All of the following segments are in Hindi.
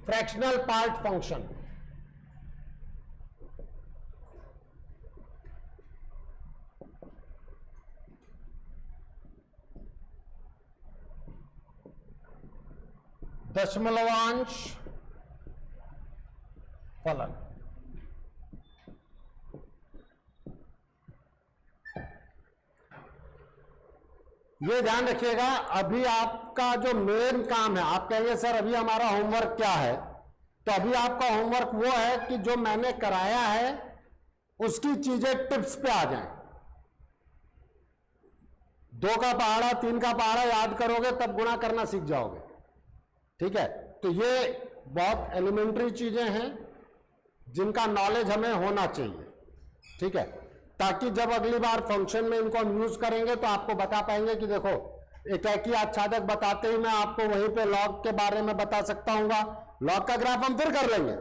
Fractional part function. दशमलवांश फलन। ये ध्यान रखिएगा, अभी आपका जो मेन काम है, आप कहेंगे सर अभी हमारा होमवर्क क्या है, तो अभी आपका होमवर्क वो है कि जो मैंने कराया है उसकी चीजें टिप्स पे आ जाएं। 2 का पहाड़ा 3 का पहाड़ा याद करोगे तब गुणा करना सीख जाओगे। ठीक है, तो ये बहुत एलिमेंट्री चीजें हैं जिनका नॉलेज हमें होना चाहिए। ठीक है, ताकि जब अगली बार फंक्शन में इनको हम यूज करेंगे तो आपको बता पाएंगे कि देखो एकाकी आच्छादक बताते ही मैं आपको वहीं पे लॉग के बारे में बता सकता हूँगा। लॉग का ग्राफ हम फिर कर लेंगे,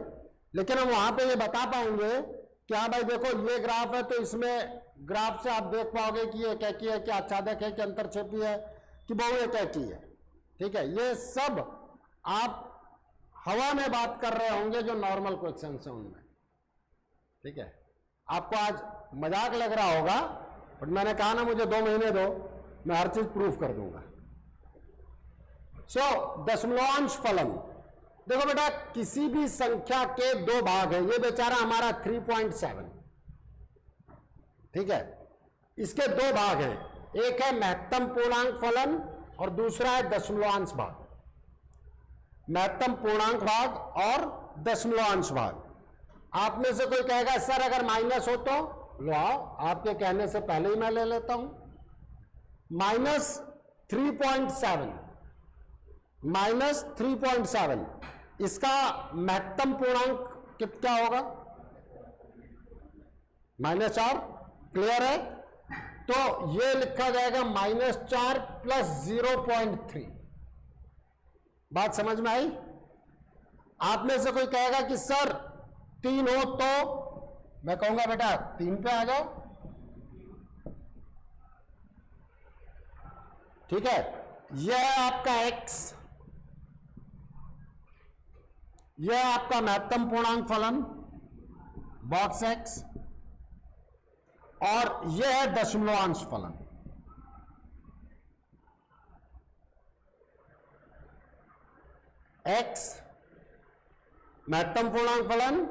लेकिन हम वहां पे ये बता पाएंगे कि हाँ भाई देखो ये ग्राफ है, तो इसमें ग्राफ से आप देख पाओगे कि ये एकाकी है कि आच्छादक है कि अंतरछेपी है कि बहु एकाकी है। ठीक है, ये सब आप हवा में बात कर रहे होंगे जो नॉर्मल क्वेश्चन है उनमें। ठीक है, आपको आज मजाक लग रहा होगा, बट मैंने कहा ना मुझे 2 महीने दो, मैं हर चीज प्रूफ कर दूंगा। दशमलवांश फलन, देखो बेटा किसी भी संख्या के 2 भाग है, ये बेचारा हमारा 3.7। ठीक है, इसके 2 भाग हैं, एक है महत्तम पूर्णांक फलन और दूसरा है दशमलवांश भाग। महत्तम पूर्णांक भाग और दशमलवांश भाग। आप में से कोई कहेगा सर अगर माइनस हो तो लो आओ, आपके कहने से पहले ही मैं ले लेता हूं। -3.7, -3.7 इसका महत्तम पूर्णांक क्या होगा? -4। क्लियर है? तो ये लिखा जाएगा -4 + 0.3। बात समझ में आई? आप में से कोई कहेगा कि सर 3 हो तो मैं कहूंगा बेटा 3 पे आ जाओ। ठीक है, यह है आपका x, यह है आपका महत्तम पूर्णांक फलन बॉक्स x, और यह है दशमलवांश फलन। x महत्तम पूर्णांक फलन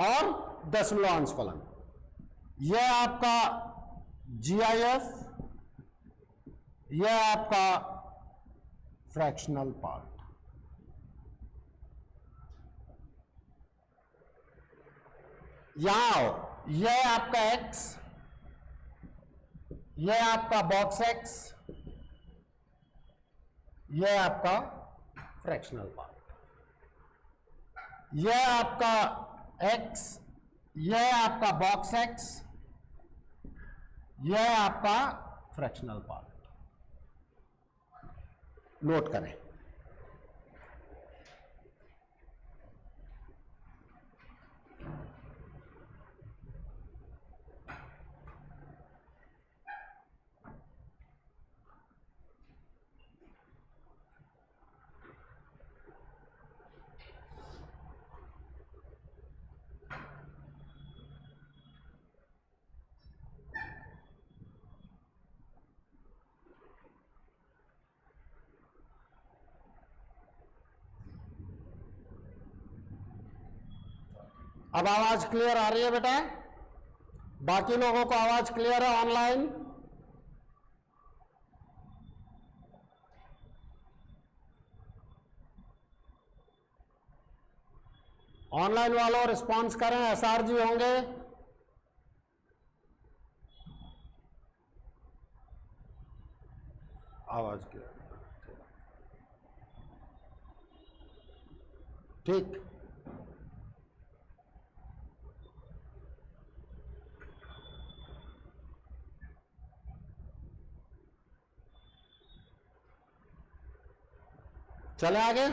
और दशमलवांश फलन। यह आपका GIF, यह आपका फ्रैक्शनल पार्ट। यहां आओ, यह आपका x, यह आपका बॉक्स x, यह आपका फ्रैक्शनल पार्ट। यह आपका x, यह आपका बॉक्स x, यह आपका फ्रैक्शनल पार्ट। नोट करें। अब आवाज क्लियर आ रही है बेटा? बाकी लोगों को आवाज क्लियर है ऑनलाइन? ऑनलाइन वालों रिस्पॉन्स करें, SR जी होंगे। आवाज क्लियर, ठीक। चले आगे।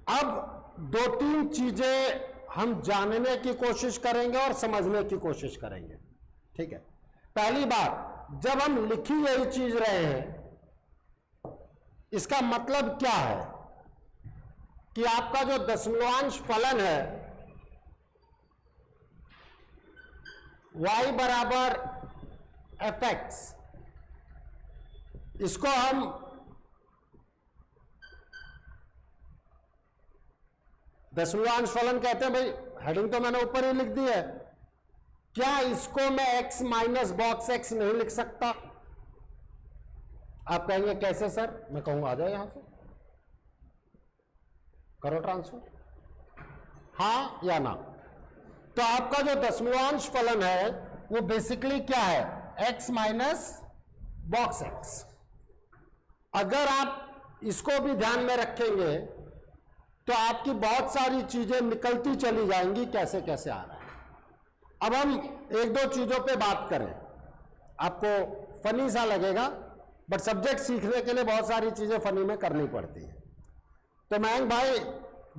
अब 2-3 चीजें हम जानने की कोशिश करेंगे और समझने की कोशिश करेंगे। ठीक है, पहली बात, जब हम लिखी यही चीज रहे हैं, इसका मतलब क्या है? कि आपका जो दशमलवांश फलन है y बराबर fx, इसको हम दशमलवांश फलन कहते हैं। भाई हेडिंग तो मैंने ऊपर ही लिख दी है। क्या इसको मैं x माइनस बॉक्स x नहीं लिख सकता? आप कहेंगे कैसे सर? मैं कहूंगा आ जाओ यहां से, करो ट्रांसफर, हाँ या ना। तो आपका जो दशमलवांश फलन है वो बेसिकली क्या है? x minus box x। अगर आप इसको भी ध्यान में रखेंगे तो आपकी बहुत सारी चीजें निकलती चली जाएंगी कैसे कैसे आ रहा है। अब हम एक दो चीजों पे बात करें, आपको फनी सा लगेगा, बट सब्जेक्ट सीखने के लिए बहुत सारी चीजें फनी में करनी पड़ती है। तो मयंक भाई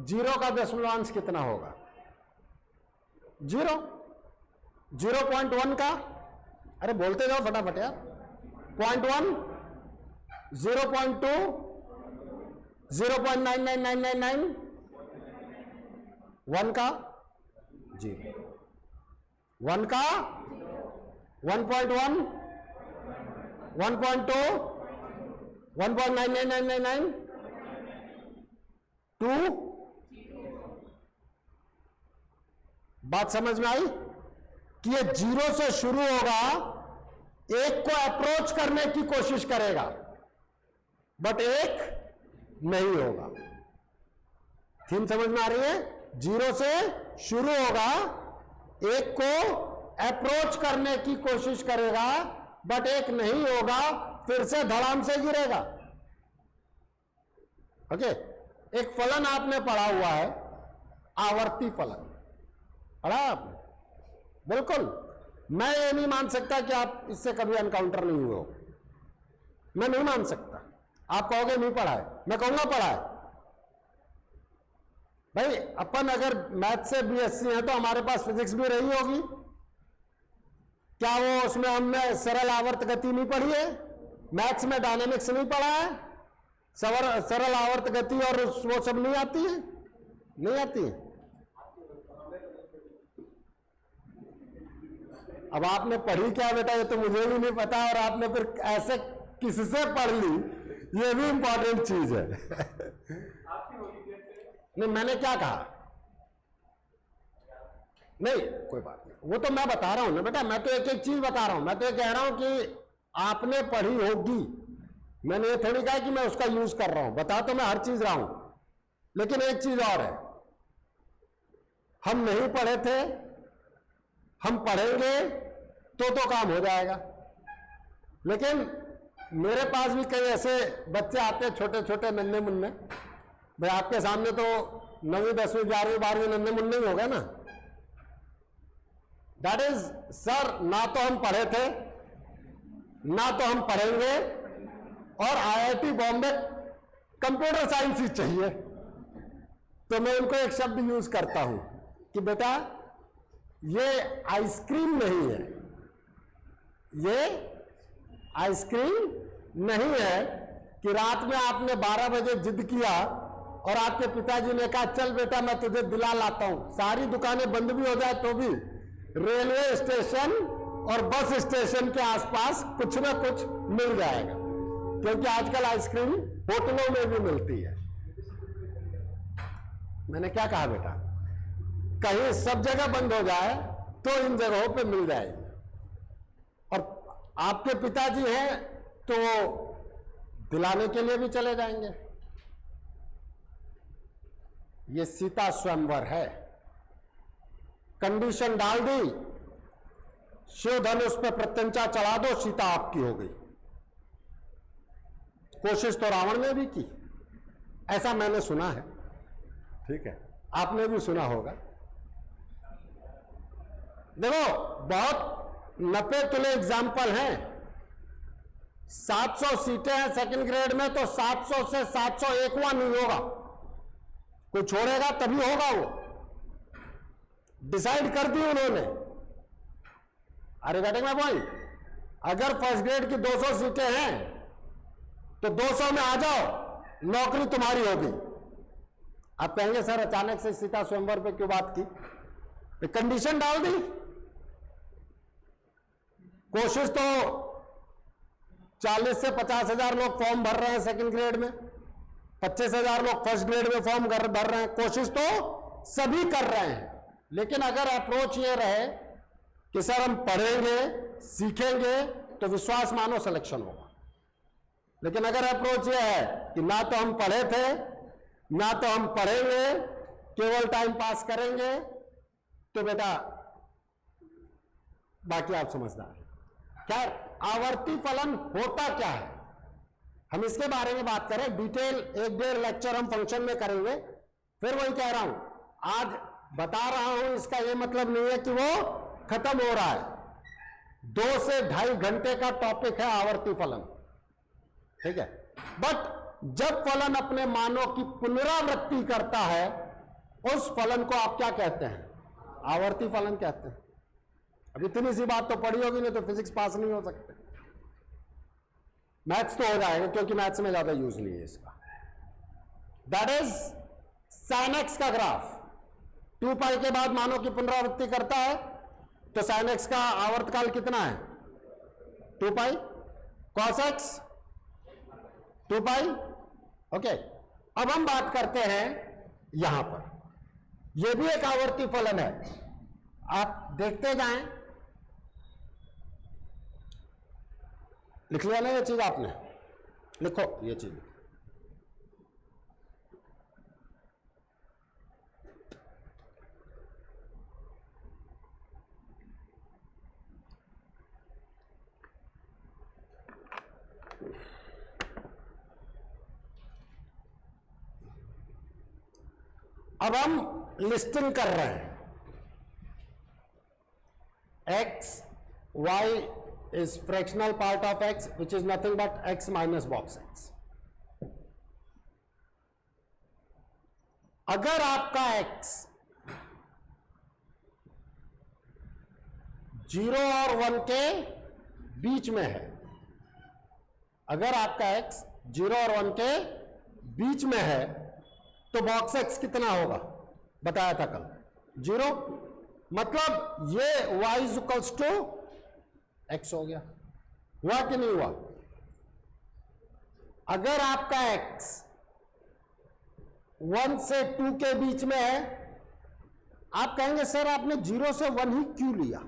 0 का दशमलवांश कितना होगा? 0। 0.1 का, अरे बोलते जाओ फटाफट यार। 0.1, 0.2, 0.99999, 1 का 0, 1 का 1.1, 1.2, 1.99999, 2। बात समझ में आई कि ये 0 से शुरू होगा, 1 को अप्रोच करने की कोशिश करेगा बट 1 नहीं होगा। थीम समझ में आ रही है? 0 से शुरू होगा, 1 को अप्रोच करने की कोशिश करेगा बट 1 नहीं होगा, फिर से धड़ाम से गिरेगा। ओके, एक फलन आपने पढ़ा हुआ है, आवर्ती फलन पढ़ा आपने? बिल्कुल। मैं ये नहीं मान सकता कि आप इससे कभी एनकाउंटर नहीं हुए हो, मैं नहीं मान सकता। आप कहोगे नहीं पढ़ा है, मैं कहूंगा पढ़ा है। भाई अपन अगर मैथ से बीएससी है तो हमारे पास फिजिक्स भी रही होगी। क्या वो उसमें हमने सरल आवर्त गति नहीं पढ़ी है? मैथ्स में डायनेमिक्स नहीं पढ़ा है? सरल आवर्त गति और वो सब नहीं आती है? नहीं आती है। अब आपने पढ़ी क्या बेटा, ये तो मुझे भी नहीं पता, और आपने फिर ऐसे किससे पढ़ ली, ये भी इंपॉर्टेंट चीज है। नहीं, मैंने क्या कहा? नहीं, कोई बात नहीं, वो तो मैं बता रहा हूं ना बेटा, मैं तो एक एक चीज बता रहा हूं। मैं तो ये कह रहा हूं कि आपने पढ़ी होगी, मैंने ये थोड़ी कहा कि मैं उसका यूज कर रहा हूं। बता तो मैं हर चीज रहा हूं, लेकिन एक चीज और है, हम नहीं पढ़े थे, हम पढ़ेंगे तो काम हो जाएगा। लेकिन मेरे पास भी कई ऐसे बच्चे आते हैं, छोटे छोटे नन्हे मुन्ने। भाई आपके सामने तो 9वीं 10वीं 11वीं 12वीं नन्हे मुन्ने ही हो गए ना। दैट इज सर, ना तो हम पढ़े थे, ना तो हम पढ़ेंगे, और आईआईटी बॉम्बे कंप्यूटर साइंस ही चाहिए। तो मैं उनको एक शब्द यूज करता हूं कि बेटा ये आइसक्रीम नहीं है, ये आइसक्रीम नहीं है कि रात में आपने 12 बजे जिद किया और आपके पिताजी ने कहा चल बेटा मैं तुझे दिला लाता हूं, सारी दुकानें बंद भी हो जाए तो भी रेलवे स्टेशन और बस स्टेशन के आसपास कुछ ना कुछ मिल जाएगा, क्योंकि आजकल आइसक्रीम होटलों में भी मिलती है। मैंने क्या कहा बेटा, कहीं सब जगह बंद हो जाए तो इन जगहों पे मिल जाएगी। और आपके पिताजी हैं तो दिलाने के लिए भी चले जाएंगे। ये सीता स्वयंवर है, कंडीशन डाल दी, शिव धनुष पे प्रत्यंचा चढ़ा दो, सीता आपकी हो गई। कोशिश तो रावण ने भी की, ऐसा मैंने सुना है, ठीक है, आपने भी सुना होगा। देखो बहुत नपे तुले एग्जाम्पल हैं। 700 सीटें हैं सेकंड ग्रेड में, तो 700 से 701वां नहीं होगा, कोई छोड़ेगा तभी होगा। वो डिसाइड कर दी उन्होंने। अरे गेटिंग माय पॉइंट? अगर फर्स्ट ग्रेड की 200 सीटें हैं तो 200 में आ जाओ, नौकरी तुम्हारी होगी। आप कहेंगे सर अचानक से सीता स्वयंवर पे क्यों बात की? कंडीशन डाल दी। कोशिश तो 40 से 50,000 लोग फॉर्म भर रहे हैं सेकंड ग्रेड में, 25,000 लोग फर्स्ट ग्रेड में फॉर्म भर रहे हैं। कोशिश तो सभी कर रहे हैं, लेकिन अगर अप्रोच ये रहे कि सर हम पढ़ेंगे सीखेंगे तो विश्वास मानो सिलेक्शन होगा। लेकिन अगर अप्रोच ये है कि ना तो हम पढ़े थे ना तो हम पढ़ेंगे, केवल टाइम पास करेंगे, तो बेटा बाकी आप समझदार। खैर, आवर्ती फलन होता क्या है, हम इसके बारे में बात करें। डिटेल 1-1.5 लेक्चर हम फंक्शन में करेंगे। फिर वही कह रहा हूं, आज बता रहा हूं, इसका यह मतलब नहीं है कि वो खत्म हो रहा है। 2 से 2.5 घंटे का टॉपिक है आवर्ती फलन, ठीक है। बट जब फलन अपने मानों की पुनरावृत्ति करता है, उस फलन को आप क्या कहते हैं? आवर्ती फलन कहते हैं। अब इतनी सी बात तो पढ़ी होगी, नहीं तो फिजिक्स पास नहीं हो सकते। मैथ्स तो हो जाएगा, क्योंकि मैथ्स में ज्यादा यूज नहीं है इसका। दैट इज साइन एक्स का ग्राफ 2 पाई के बाद मानों की पुनरावृत्ति करता है, तो साइन एक्स का आवर्तकाल कितना है? 2 पाई। कॉस एक्स 2 पाई। ओके, अब हम बात करते हैं यहां पर, यह भी एक आवर्ती फलन है। आप देखते जाएं, लिख लिया ना ये चीज आपने? लिखो ये चीज। अब हम लिस्टिंग कर रहे हैं। x, y is fractional part of x, which is nothing but x minus box x. अगर आपका x 0 और 1 के बीच में है, अगर आपका x 0 और 1 के बीच में है, तो बॉक्स x कितना होगा? बताया था कल, 0। मतलब ये y इक्वल्स टू x हो गया। हुआ कि नहीं हुआ? अगर आपका x 1 से 2 के बीच में है, आप कहेंगे सर आपने 0 से 1 ही क्यों लिया?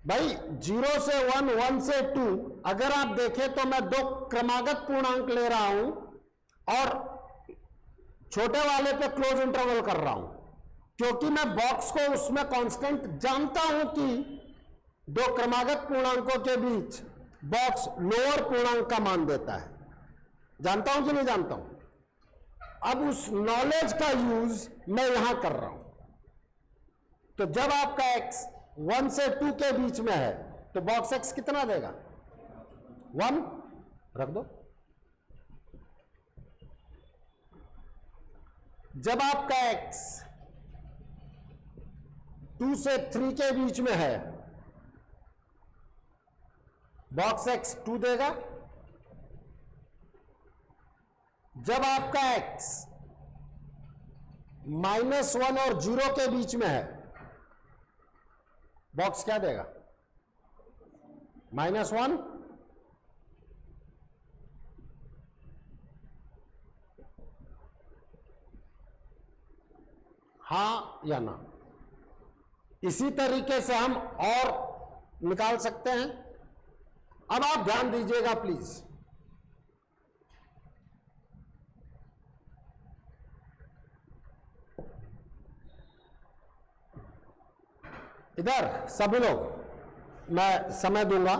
भाई 0 से 1, 1 से 2, अगर आप देखें तो मैं 2 क्रमागत पूर्णांक ले रहा हूं और छोटे वाले पे क्लोज इंटरवल कर रहा हूं, क्योंकि मैं बॉक्स को उसमें कांस्टेंट जानता हूं कि 2 क्रमागत पूर्णांकों के बीच बॉक्स लोअर पूर्णांक का मान देता है। जानता हूं कि नहीं जानता हूं? अब उस नॉलेज का यूज मैं यहां कर रहा हूं। तो जब आपका x 1 से 2 के बीच में है, तो बॉक्स x कितना देगा? 1 रख दो। जब आपका x 2 से 3 के बीच में है, बॉक्स x 2 देगा। जब आपका x -1 और 0 के बीच में है, बॉक्स क्या देगा? -1। हाँ या ना? इसी तरीके से हम और निकाल सकते हैं। अब आप ध्यान दीजिएगा प्लीज। इधर सभी लोग, मैं समय दूंगा।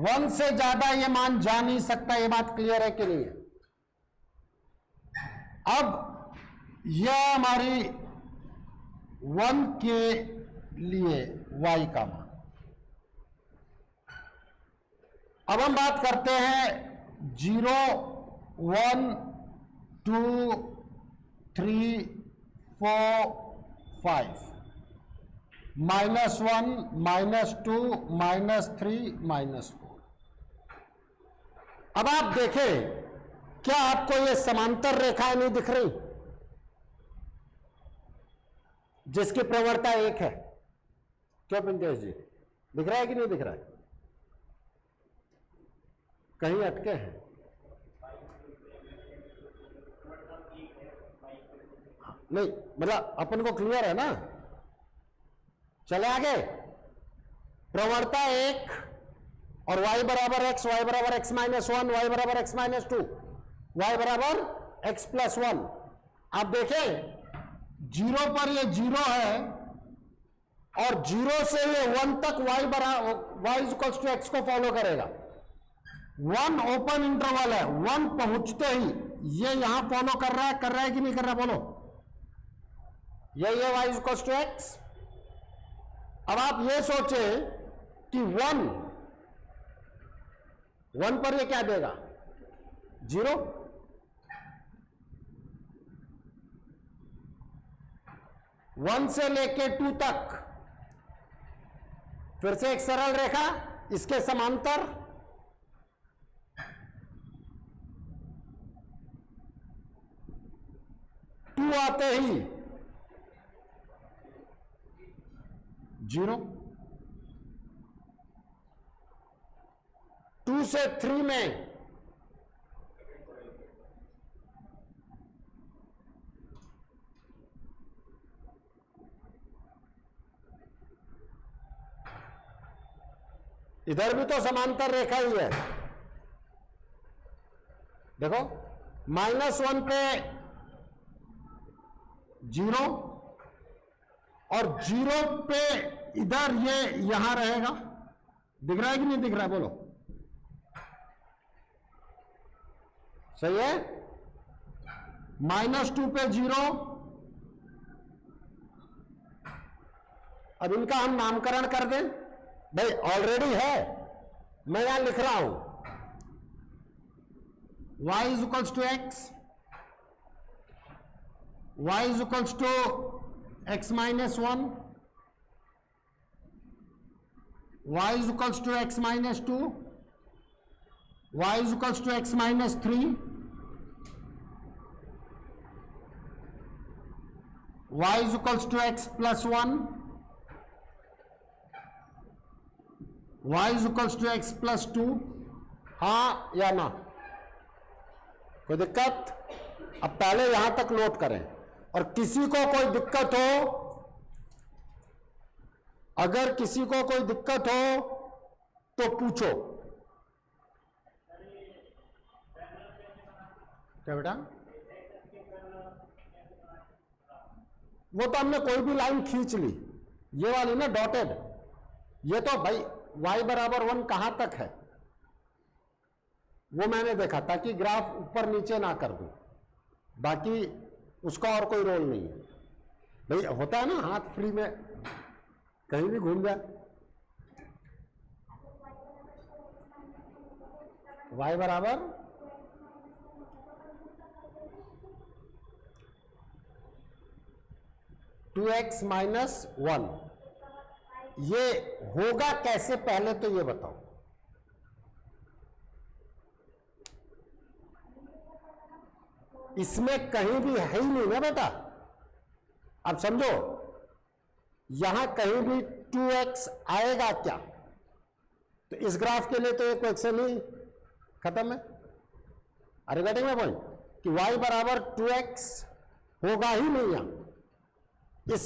1 से ज्यादा ये मान जा नहीं सकता, ये बात क्लियर है कि नहीं है? अब यह हमारी 1 के लिए y का मान। अब हम बात करते हैं 0, 1, 2, 3, 4, 5, -1, -2, -3, -4। अब आप देखें, क्या आपको ये समांतर रेखाएं नहीं दिख रही जिसकी प्रवणता 1 है? क्यों पिंकेश जी, दिख रहा है कि नहीं दिख रहा है? कहीं अटके हैं? नहीं, मतलब अपन को क्लियर है ना? चले आगे। प्रवणता 1 और y बराबर x, y बराबर x माइनस 1, y बराबर x माइनस 2, y बराबर x प्लस 1। आप देखें, 0 पर ये 0 है और 0 से ये 1 तक y बराबर y इक्वल्स टू x को फॉलो करेगा। 1 ओपन इंटरवल है, 1 पहुंचते ही ये यहां फॉलो कर रहा है कि नहीं कर रहा? बोलो, ये y इक्वल्स टू x। अब आप ये सोचे कि 1 पर ये क्या देगा? 0। वन से लेके 2 तक फिर से एक सरल रेखा इसके समांतर, टू आते ही 0, 2 से 3 में इधर भी तो समांतर रेखा ही है। देखो, -1 पे 0 और 0 पे इधर ये यहां रहेगा। दिख रहा है कि नहीं दिख रहा है? बोलो, सही है? -2 पे 0। अब इनका हम नामकरण कर दें। भाई ऑलरेडी है, मैं यहां लिख रहा हूं y is equals to x, y is equals to x minus 1, y is equals to x minus 2, y is equals to x minus 3, y is equals to x plus 1, y is equals to x plus 2। हाँ या ना? कोई दिक्कत? अब पहले यहां तक नोट करें, और किसी को कोई दिक्कत हो, अगर किसी को कोई दिक्कत हो तो पूछो। क्या बेटा? वो तो हमने कोई भी लाइन खींच ली, ये वाली ना डॉटेड, ये तो भाई y बराबर 1 कहां तक है वो मैंने देखा, ताकि ग्राफ ऊपर नीचे ना कर दूं, बाकी उसका और कोई रोल नहीं है। भाई होता है ना, हाथ फ्री में कहीं भी घूम जाए। y बराबर 2x माइनस 1, ये होगा कैसे पहले तो ये बताओ। इसमें कहीं भी है ही नहीं ना बेटा। अब समझो, यहां कहीं भी 2x आएगा क्या? तो इस ग्राफ के लिए तो एक क्वेश्चन ही खत्म है। अरे गेटिंग माय पॉइंट कि y बराबर 2x होगा ही नहीं यहां इस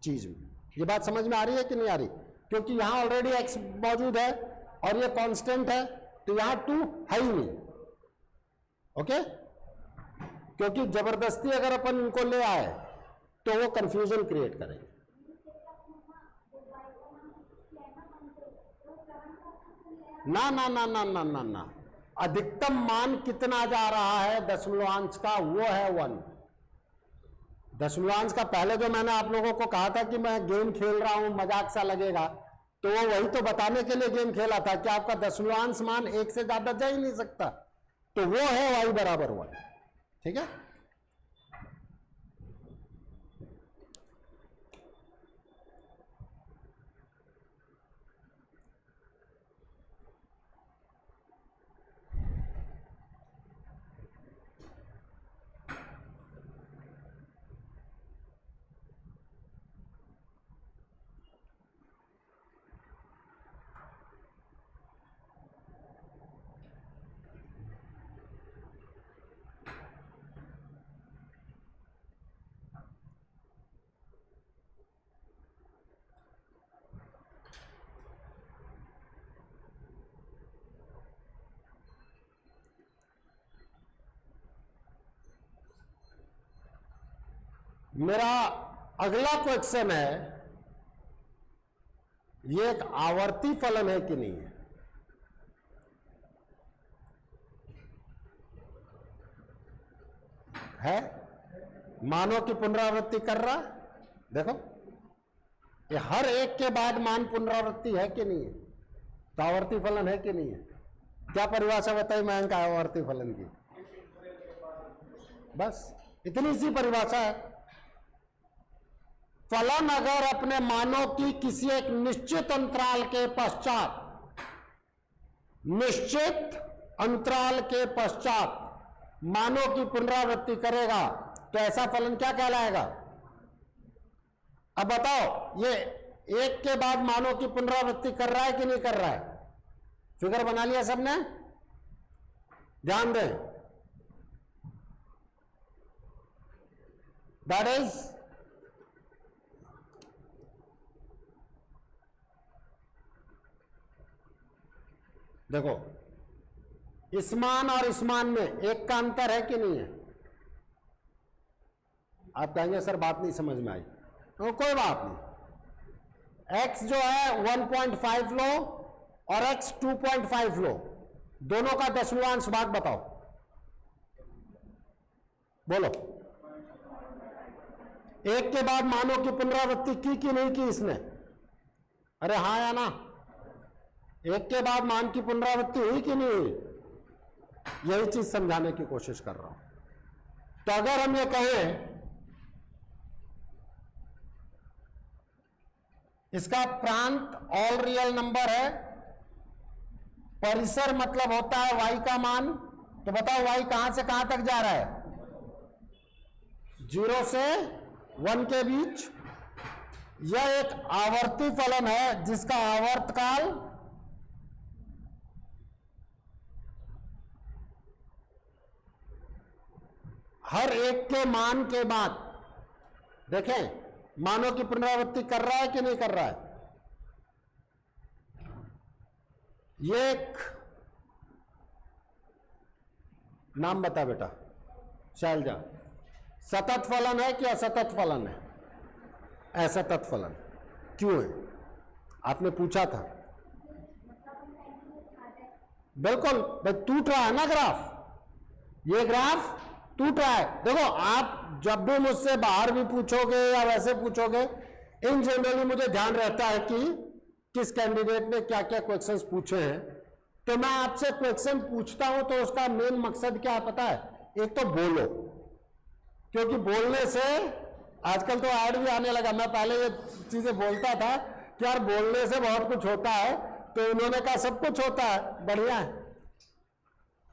चीज में। ये बात समझ में आ रही है कि नहीं आ रही? क्योंकि यहां ऑलरेडी x मौजूद है और ये कांस्टेंट है, तो यहां 2 है ही नहीं। ओके? क्योंकि जबरदस्ती अगर अपन इनको ले आए तो वो कंफ्यूजन क्रिएट करेंगे। ना ना ना ना ना ना ना, अधिकतम मान कितना जा रहा है दशमलवांश का? वो है 1। दशमलवांश का पहले जो मैंने आप लोगों को कहा था कि मैं गेम खेल रहा हूं, मजाक सा लगेगा, तो वो वही तो बताने के लिए गेम खेला था कि आपका दशमलवांश मान 1 से ज्यादा जा ही नहीं सकता, तो वो है y बराबर 1। ठीक है? मेरा अगला क्वेश्चन है, ये एक आवर्ती फलन है कि नहीं है? मानों की पुनरावृत्ति कर रहा, देखो ये हर एक के बाद मान पुनरावृत्ति है कि नहीं है, तो आवर्ती फलन है कि नहीं है? क्या परिभाषा बताई मयंक आवर्ती फलन की? बस इतनी सी परिभाषा है। फलन अगर अपने मानों की किसी एक निश्चित अंतराल के पश्चात, निश्चित अंतराल के पश्चात मानों की पुनरावृत्ति करेगा तो ऐसा फलन क्या कहलाएगा? अब बताओ, ये एक के बाद मानों की पुनरावृत्ति कर रहा है कि नहीं कर रहा है? फिगर बना लिया सबने? ध्यान दें, दैट इज देखो, इस मान और इस मान में एक का अंतर है कि नहीं है? आप कहेंगे सर बात नहीं समझ में आई, तो कोई बात नहीं। x जो है 1.5 लो और x 2.5 लो, दोनों का दशमलवांश भाग बताओ, बोलो। एक के बाद मानों की पुनरावृत्ति की कि नहीं की इसने? अरे हाँ या ना? एक के बाद मान की पुनरावृत्ति हुई कि नहीं हुई? यही चीज समझाने की कोशिश कर रहा हूं। तो अगर हम ये कहें इसका प्रांत ऑल रियल नंबर है, परिसर मतलब होता है y का मान, तो बताओ y कहां से कहां तक जा रहा है? 0 से 1 के बीच। यह एक आवर्ती फलन है जिसका आवर्तकाल हर एक के मान के बाद, देखें मानों की पुनरावृत्ति कर रहा है कि नहीं कर रहा है? ये एक नाम बता बेटा, शैलजा, सतत फलन है कि असतत फलन है? असतत फलन। क्यों है? आपने पूछा था। बिल्कुल भाई, टूट रहा है ना ग्राफ, ये ग्राफ टूट रहा है। देखो, आप जब भी मुझसे बाहर भी पूछोगे या वैसे पूछोगे, इन जनरली मुझे ध्यान रहता है कि किस कैंडिडेट ने क्या क्या क्वेश्चंस पूछे हैं, तो मैं आपसे क्वेश्चन पूछता हूं तो उसका मेन मकसद क्या है पता है? एक तो बोलो, क्योंकि बोलने से आजकल तो ऐड भी आने लगा। मैं पहले ये चीजें बोलता था कि यार बोलने से बहुत कुछ होता है, तो इन्होंने कहा सब कुछ होता है, बढ़िया है।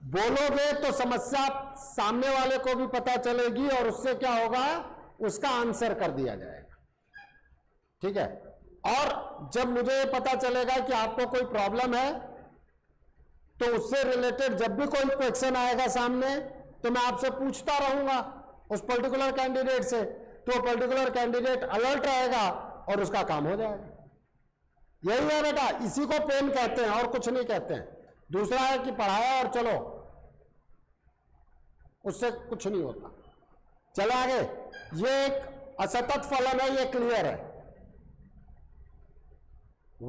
बोलोगे तो समस्या सामने वाले को भी पता चलेगी और उससे क्या होगा, उसका आंसर कर दिया जाएगा, ठीक है। और जब मुझे पता चलेगा कि आपको कोई प्रॉब्लम है, तो उससे रिलेटेड जब भी कोई क्वेश्चन आएगा सामने, तो मैं आपसे पूछता रहूंगा उस पर्टिकुलर कैंडिडेट से, तो पर्टिकुलर कैंडिडेट अलर्ट रहेगा और उसका काम हो जाएगा। यही है बेटा, इसी को पेन कहते हैं और कुछ नहीं कहते हैं। दूसरा है कि पढ़ाया और चलो, उससे कुछ नहीं होता। चलो आगे, ये एक असतत फलन है, ये क्लियर है।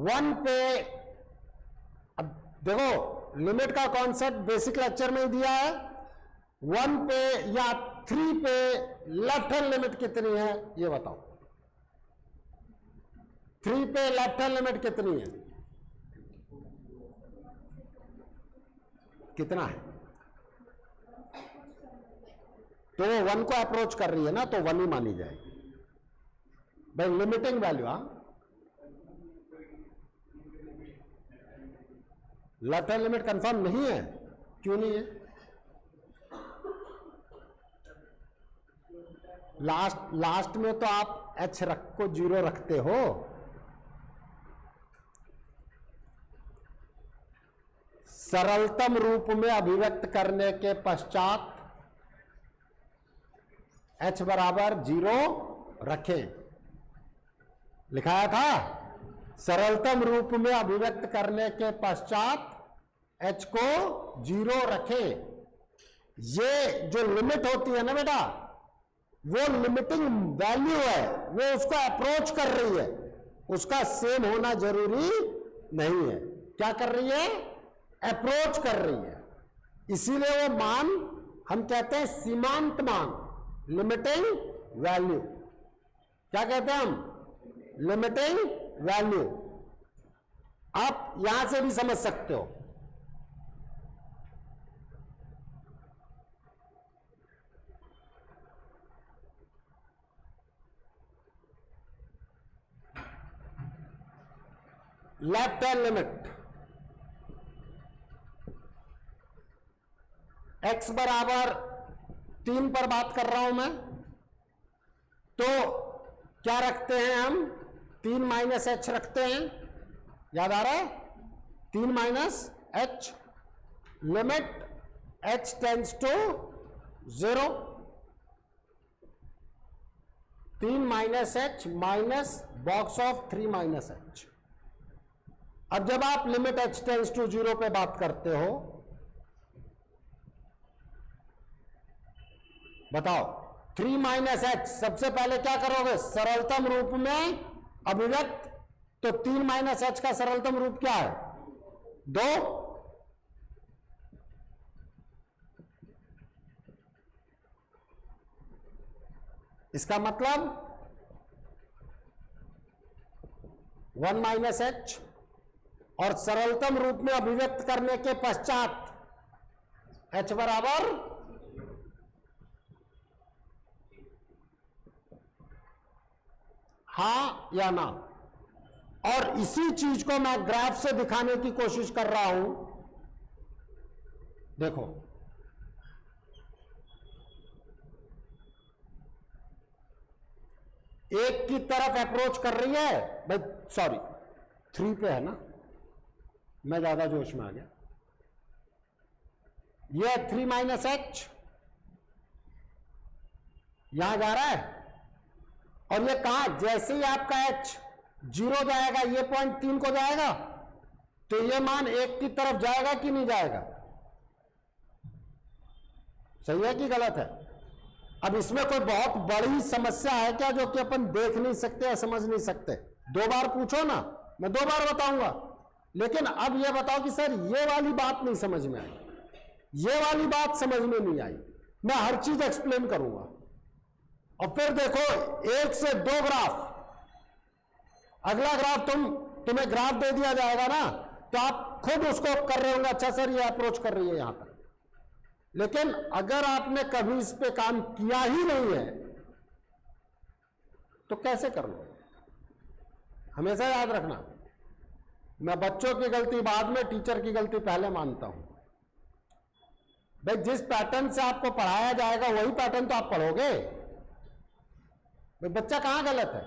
1 पे, अब देखो लिमिट का कॉन्सेप्ट बेसिक लेक्चर में ही दिया है। 1 पे या 3 पे लेफ्ट हैंड लिमिट कितनी है ये बताओ। 3 पे लेफ्ट हैंड लिमिट कितनी है? कितना है? तो वो 1 को अप्रोच कर रही है ना, तो 1 ही मानी जाएगी भाई, लिमिटिंग वैल्यू। हाँ, लेफ्ट हैंड लिमिट कंफर्म नहीं है। क्यों नहीं है? लास्ट में तो आप h को 0 रखते हो। सरलतम रूप में अभिव्यक्त करने के पश्चात h बराबर 0 रखें, लिखाया था। सरलतम रूप में अभिव्यक्त करने के पश्चात h को 0 रखें। ये जो लिमिट होती है ना बेटा, वो लिमिटिंग वैल्यू है, वो उसको अप्रोच कर रही है, उसका सेम होना जरूरी नहीं है। क्या कर रही है? अप्रोच कर रही है। इसीलिए वो मान हम कहते हैं सीमांत मान, लिमिटिंग वैल्यू। क्या कहते हैं हम? Limiting value. आप यहां से भी समझ सकते हो। लेफ्ट हैंड लिमिट x बराबर 3 पर बात कर रहा हूं मैं, तो क्या रखते हैं हम? 3 माइनस एच रखते हैं। याद आ रहा है? 3 minus h, limit h tends to 0, 3 minus h minus box of 3 minus h. अब जब आप लिमिट h टेंड्स टू 0 पे बात करते हो, बताओ 3 माइनस एच, सबसे पहले क्या करोगे? सरलतम रूप में अभिव्यक्त। तो 3 माइनस एच का सरलतम रूप क्या है? 2। इसका मतलब 1 माइनस एच, और सरलतम रूप में अभिव्यक्त करने के पश्चात h बराबर हां या ना। और इसी चीज को मैं ग्राफ से दिखाने की कोशिश कर रहा हूं। देखो, एक की तरफ अप्रोच कर रही है भाई, सॉरी 3 पे है ना, मैं ज्यादा जोश में आ गया। यह 3 माइनस एच यहां जा रहा है, और ये कहां? जैसे ही आपका h 0 जाएगा, ये पॉइंट 3 को जाएगा, तो ये मान 1 की तरफ जाएगा कि नहीं जाएगा? सही है कि गलत है? अब इसमें कोई बहुत बड़ी समस्या है क्या जो कि अपन देख नहीं सकते या समझ नहीं सकते? 2 बार पूछो ना, मैं 2 बार बताऊंगा। लेकिन अब ये बताओ कि सर ये वाली बात नहीं समझ में आई, ये वाली बात समझ में नहीं आई। मैं हर चीज एक्सप्लेन करूंगा। और फिर देखो, 1 से 2 ग्राफ, अगला ग्राफ तुम्हें ग्राफ दे दिया जाएगा ना, तो आप खुद उसको कर रहे होंगे, अच्छा सर ये अप्रोच कर रही है यहां पर। लेकिन अगर आपने कभी इस पे काम किया ही नहीं है तो कैसे कर लो? हमेशा याद रखना, मैं बच्चों की गलती बाद में, टीचर की गलती पहले मानता हूं। भाई जिस पैटर्न से आपको पढ़ाया जाएगा वही पैटर्न तो आप पढ़ोगे। भाई बच्चा कहां गलत है?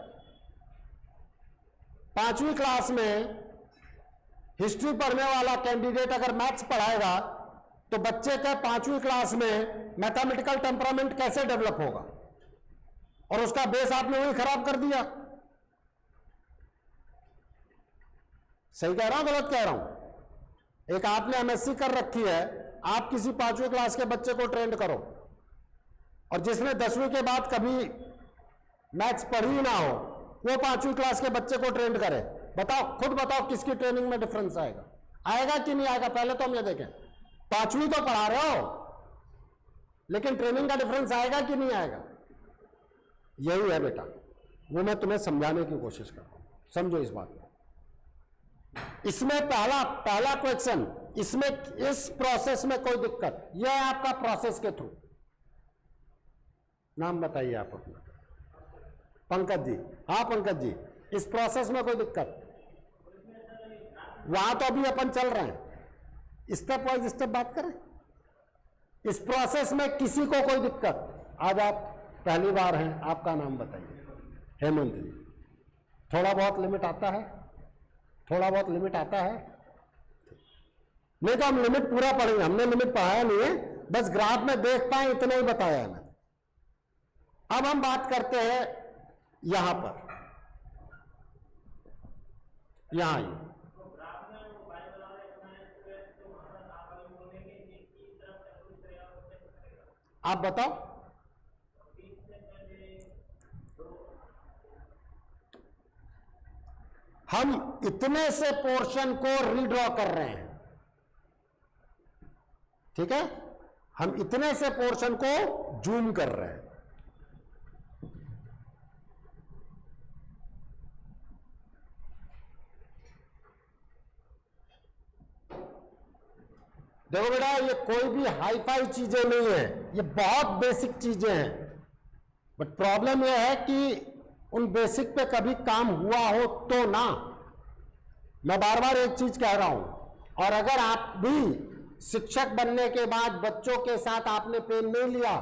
5वीं क्लास में हिस्ट्री पढ़ने वाला कैंडिडेट अगर मैथ्स पढ़ाएगा तो बच्चे का 5वीं क्लास में मैथमेटिकल टेम्परामेंट कैसे डेवलप होगा? और उसका बेस आपने वही खराब कर दिया। सही कह रहा हूं गलत कह रहा हूं? एक आपने एमएससी कर रखी है, आप किसी 5वीं क्लास के बच्चे को ट्रेंड करो, और जिसने 10वीं के बाद कभी मैथ्स पढ़ी ना हो वो 5वीं क्लास के बच्चे को ट्रेंड करे, बताओ, खुद बताओ किसकी ट्रेनिंग में डिफरेंस आएगा? आएगा कि नहीं आएगा? पहले तो हम ये देखें। 5वीं तो पढ़ा रहे हो, लेकिन ट्रेनिंग का डिफरेंस आएगा कि नहीं आएगा? यही है बेटा, वो मैं तुम्हें समझाने की कोशिश कर रहा हूं, समझो इस बात में। इसमें पहला क्वेश्चन, इसमें इस प्रोसेस में कोई दिक्कत? यह है आपका प्रोसेस के थ्रू। नाम बताइए आप अपना। पंकज जी। हाँ पंकज जी, इस प्रोसेस में कोई दिक्कत? वहां तो अभी अपन चल रहे हैं, स्टेप वाइज स्टेप बात करें। इस प्रोसेस में किसी को कोई दिक्कत? आज आप पहली बार हैं, आपका नाम बताइए। हेमंत जी। थोड़ा बहुत लिमिट आता है? थोड़ा बहुत लिमिट आता है? नहीं तो हम लिमिट पूरा पढ़ेंगे, हमने लिमिट पढ़ाया नहीं है, बस ग्राफ में देख पाए इतना ही बताया है मैंने। अब हम बात करते हैं यहां पर, यहां ये आप बताओ। हम इतने से पोर्शन को रीड्रॉ कर रहे हैं, ठीक है, हम इतने से पोर्शन को जूम कर रहे हैं। देखो बेटा, ये कोई भी हाई फाई चीजें नहीं है, ये बहुत बेसिक चीजें हैं। बट प्रॉब्लम यह है कि उन बेसिक पे कभी काम हुआ हो तो ना। मैं बार बार एक चीज कह रहा हूं, और अगर आप भी शिक्षक बनने के बाद बच्चों के साथ आपने पेन नहीं लिया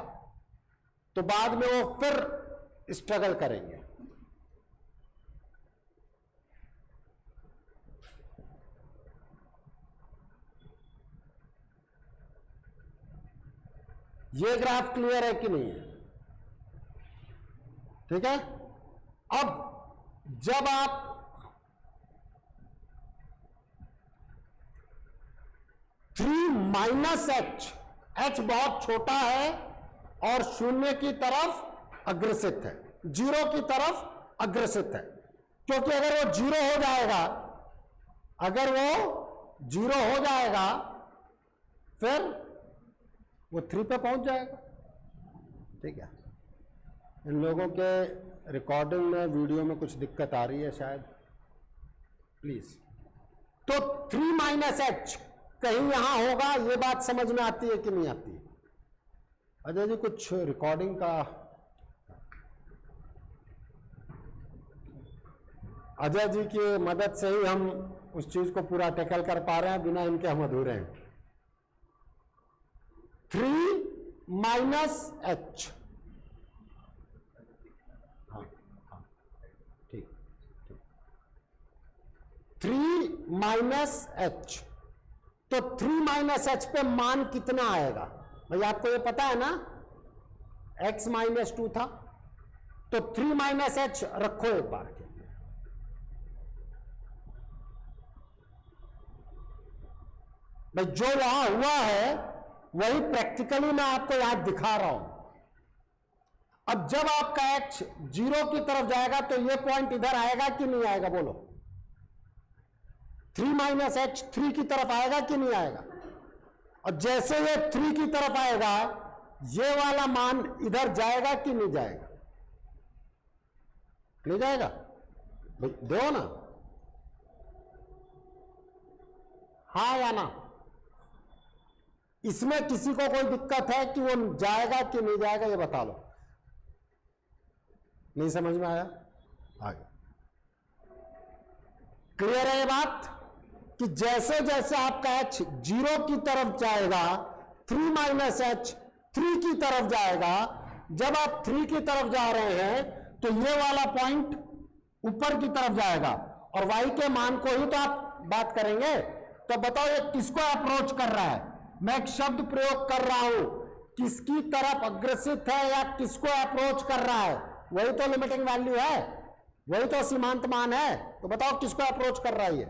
तो बाद में वो फिर स्ट्रगल करेंगे। ये ग्राफ क्लियर है कि नहीं है? ठीक है। अब जब आप थ्री माइनस एच, एच बहुत छोटा है और शून्य की तरफ अग्रसित है, जीरो की तरफ अग्रसित है, क्योंकि अगर वो जीरो हो जाएगा, अगर वो जीरो हो जाएगा फिर वो थ्री पे पहुंच जाएगा। ठीक है। इन लोगों के रिकॉर्डिंग में, वीडियो में कुछ दिक्कत आ रही है शायद, प्लीज। तो थ्री माइनस एच कहीं यहां होगा, ये बात समझ में आती है कि नहीं आती? अजय जी कुछ रिकॉर्डिंग का, अजय जी की मदद से ही हम उस चीज को पूरा टैकल कर पा रहे हैं, बिना इनके हम अधूरे हैं। थ्री माइनस एच, हाँ हाँ ठीक ठीक, थ्री माइनस एच, तो थ्री माइनस एच पे मान कितना आएगा भाई? आपको ये पता है ना, x माइनस टू था, तो थ्री माइनस एच रखो एक बार के लिए। भाई जो वहां हुआ है वही प्रैक्टिकली मैं आपको यहां दिखा रहा हूं। अब जब आपका h जीरो की तरफ जाएगा तो ये पॉइंट इधर आएगा कि नहीं आएगा? बोलो, थ्री माइनस एच थ्री की तरफ आएगा कि नहीं आएगा? और जैसे ये थ्री की तरफ आएगा, ये वाला मान इधर जाएगा कि नहीं जाएगा? नहीं जाएगा भाई, दो ना, हाँ या ना? इसमें किसी को कोई दिक्कत है कि वो जाएगा कि नहीं जाएगा? ये बता लो। नहीं समझ में आया? आगे क्लियर है ये बात कि जैसे जैसे आपका h जीरो की तरफ जाएगा, थ्री माइनस एच थ्री की तरफ जाएगा। जब आप थ्री की तरफ जा रहे हैं तो ये वाला पॉइंट ऊपर की तरफ जाएगा, और y के मान को ही तो आप बात करेंगे। तो बताओ ये किसको अप्रोच कर रहा है? मैं एक शब्द प्रयोग कर रहा हूं, किसकी तरफ अग्रसित है या किसको अप्रोच कर रहा है? वही तो लिमिटिंग वैल्यू है, वही तो सीमांत मान है। तो बताओ किसको अप्रोच कर रहा है ये?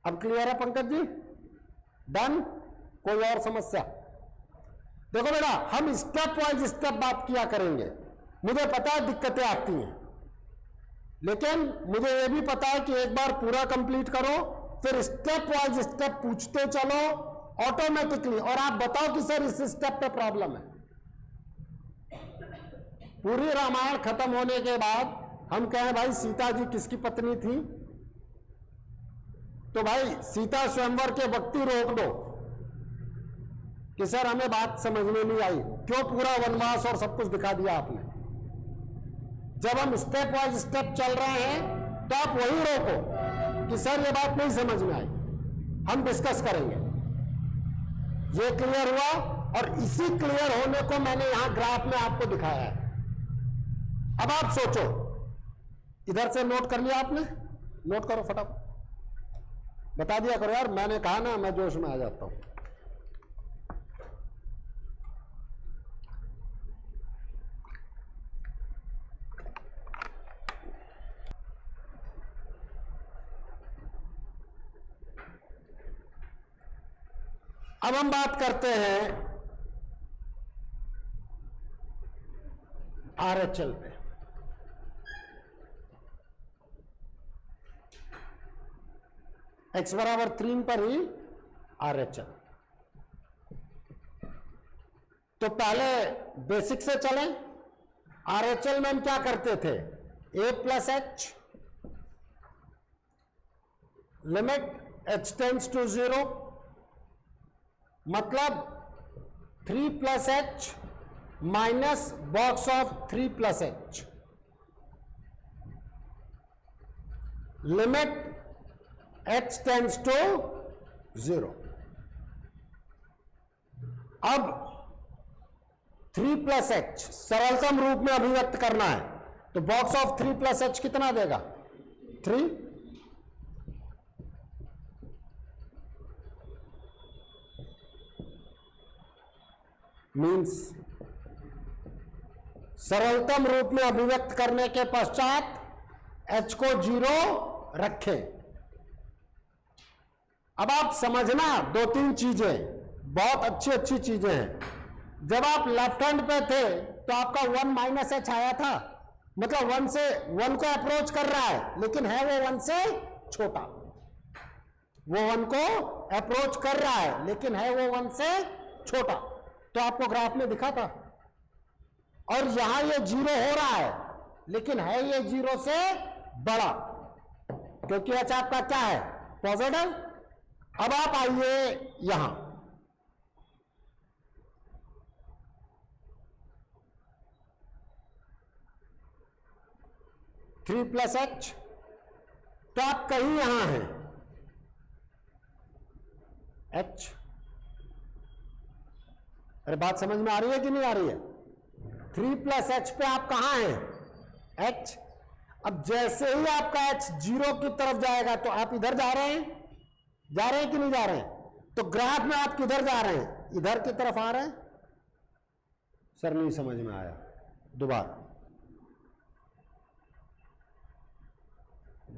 अब क्लियर है पंकज जी? डन? कोई और समस्या? देखो बेटा, हम स्टेप वाइज स्टेप बात किया करेंगे। मुझे पता है दिक्कतें आती हैं, लेकिन मुझे यह भी पता है कि एक बार पूरा कंप्लीट करो, फिर स्टेप वाइज स्टेप पूछते चलो ऑटोमेटिकली, और आप बताओ कि सर इस स्टेप पे प्रॉब्लम है। पूरी रामायण खत्म होने के बाद हम कहें भाई सीता जी किसकी पत्नी थी, तो भाई सीता स्वयंवर के वक्त ही रोक दो कि सर हमें बात समझ में नहीं आई, क्यों पूरा वनवास और सब कुछ दिखा दिया आपने। जब हम स्टेप वाइज स्टेप चल रहे हैं तो आप वही रोको कि सर ये बात नहीं समझ में आई, हम डिस्कस करेंगे। ये क्लियर हुआ? और इसी क्लियर होने को मैंने यहां ग्राफ में आपको दिखाया है। अब आप सोचो, इधर से नोट कर लिया आपने? नोट करो फटाफट, बता दिया करो यार, मैंने कहा ना मैं जोश में आ जाता हूं। अब हम बात करते हैं आरएचएल पे। x बराबर 3 पर ही RHL। तो पहले बेसिक से चलें। RHL में हम क्या करते थे, a plus h, limit h tends to 0, मतलब 3 plus h minus box of 3 plus h, limit h tends to 0। अब 3 प्लस एच सरलतम रूप में अभिव्यक्त करना है, तो बॉक्स ऑफ 3 प्लस एच कितना देगा, 3। मीन्स सरलतम रूप में अभिव्यक्त करने के पश्चात h को 0 रखें। अब आप समझना 2-3 चीजें, बहुत अच्छी अच्छी चीजें हैं। जब आप लेफ्ट हैंड पे थे तो आपका 1 माइनस एच आया था, मतलब 1 से 1 को अप्रोच कर रहा है, लेकिन है वो 1 से छोटा। वो 1 को अप्रोच कर रहा है लेकिन है वो 1 से छोटा, तो आपको ग्राफ में दिखा था। और यहां ये 0 हो रहा है लेकिन है ये 0 से बड़ा, क्योंकि एच आपका क्या है, पॉजिटिव। अब आप आइए यहां, थ्री प्लस एच, तो आप कहीं यहां हैं एच। अरे बात समझ में आ रही है कि नहीं आ रही है? 3 प्लस एच पे आप कहां हैं, एच। अब जैसे ही आपका एच 0 की तरफ जाएगा तो आप इधर जा रहे हैं, जा रहे हैं कि नहीं जा रहे हैं? तो ग्राफ में आप किधर जा रहे हैं, इधर की तरफ आ रहे हैं। सर नहीं समझ में आया, दोबारा।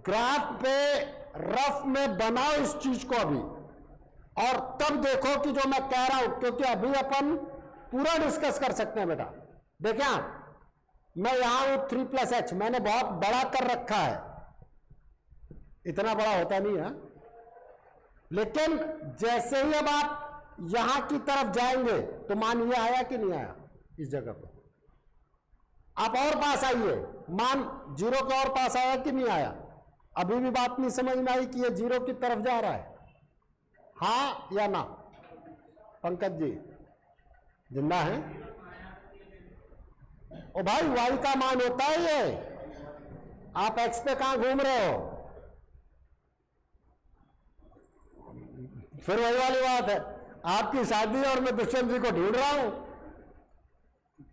ग्राफ पे रफ में बनाओ इस चीज को अभी, और तब देखो कि जो मैं कह रहा हूं, क्योंकि अभी अपन पूरा डिस्कस कर सकते हैं बेटा। देखिए आप, मैं यहां हूं 3 प्लस एच, मैंने बहुत बड़ा कर रखा है, इतना बड़ा होता नहीं है, लेकिन जैसे ही अब आप यहां की तरफ जाएंगे तो मान ये आया कि नहीं आया, इस जगह पर आप और पास आइए, मान 0 के और पास आया कि नहीं आया। अभी भी बात नहीं समझ में आई कि ये 0 की तरफ जा रहा है, हाँ या ना? पंकज जी जिंदा है? ओ भाई, y का मान होता है ये, आप x पे कहां घूम रहे हो? फिर वही वाली बात है, आपकी शादी और मैं दुष्यंत जी को ढूंढ रहा हूं,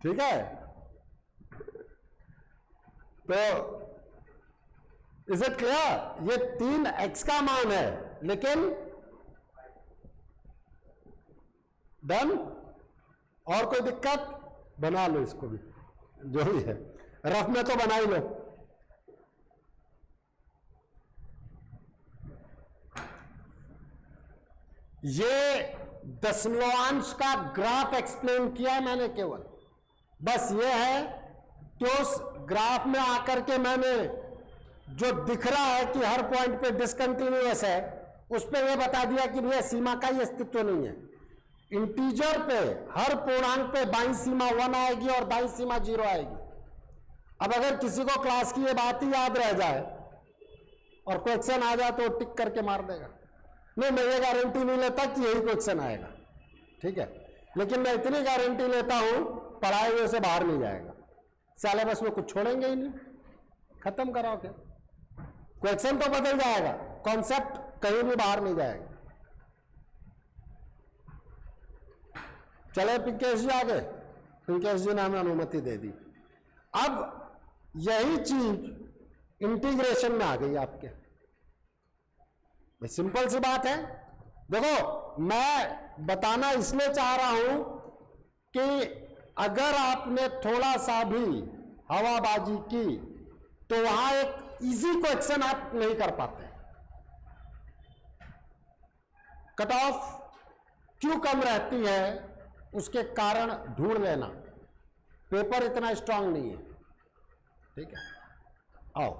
ठीक है? तो इज इट क्लियर? ये 3x का मान है, लेकिन डन। और कोई दिक्कत? बना लो इसको भी, जो भी है रफ में तो बना ही लो। ये दशमलवांश का ग्राफ एक्सप्लेन किया है मैंने केवल, बस ये है कि उस ग्राफ में आकर के मैंने जो दिख रहा है कि हर पॉइंट पे डिसकंटिन्यूअस है, उस पर यह बता दिया कि भैया सीमा का ही अस्तित्व नहीं है। इंटीजर पे, हर पूर्णांक पे बाईं सीमा 1 आएगी और दाईं सीमा 0 आएगी। अब अगर किसी को क्लास की ये बात ही याद रह जाए और क्वेश्चन आ जाए तो टिक करके मार देगा। नहीं, मैं ये गारंटी नहीं लेता कि यही क्वेश्चन आएगा, ठीक है, लेकिन मैं इतनी गारंटी लेता हूं पढ़ाए हुए से बाहर नहीं जाएगा। सिलेबस में कुछ छोड़ेंगे ही नहीं, खत्म कराओ क्या, क्वेश्चन तो बदल जाएगा, कॉन्सेप्ट कहीं भी बाहर नहीं जाएगा। चले पिंकेश जी आगे, पिंकेश जी ने हमें अनुमति दे दी। अब यही चीज इंटीग्रेशन में आ गई आपके, सिंपल सी बात है। देखो, मैं बताना इसलिए चाह रहा हूं कि अगर आपने थोड़ा सा भी हवाबाजी की तो वहां एक इजी क्वेश्चन आप नहीं कर पाते। कट ऑफ क्यों कम रहती है, उसके कारण ढूंढ लेना, पेपर इतना स्ट्रांग नहीं है, ठीक है? आओ,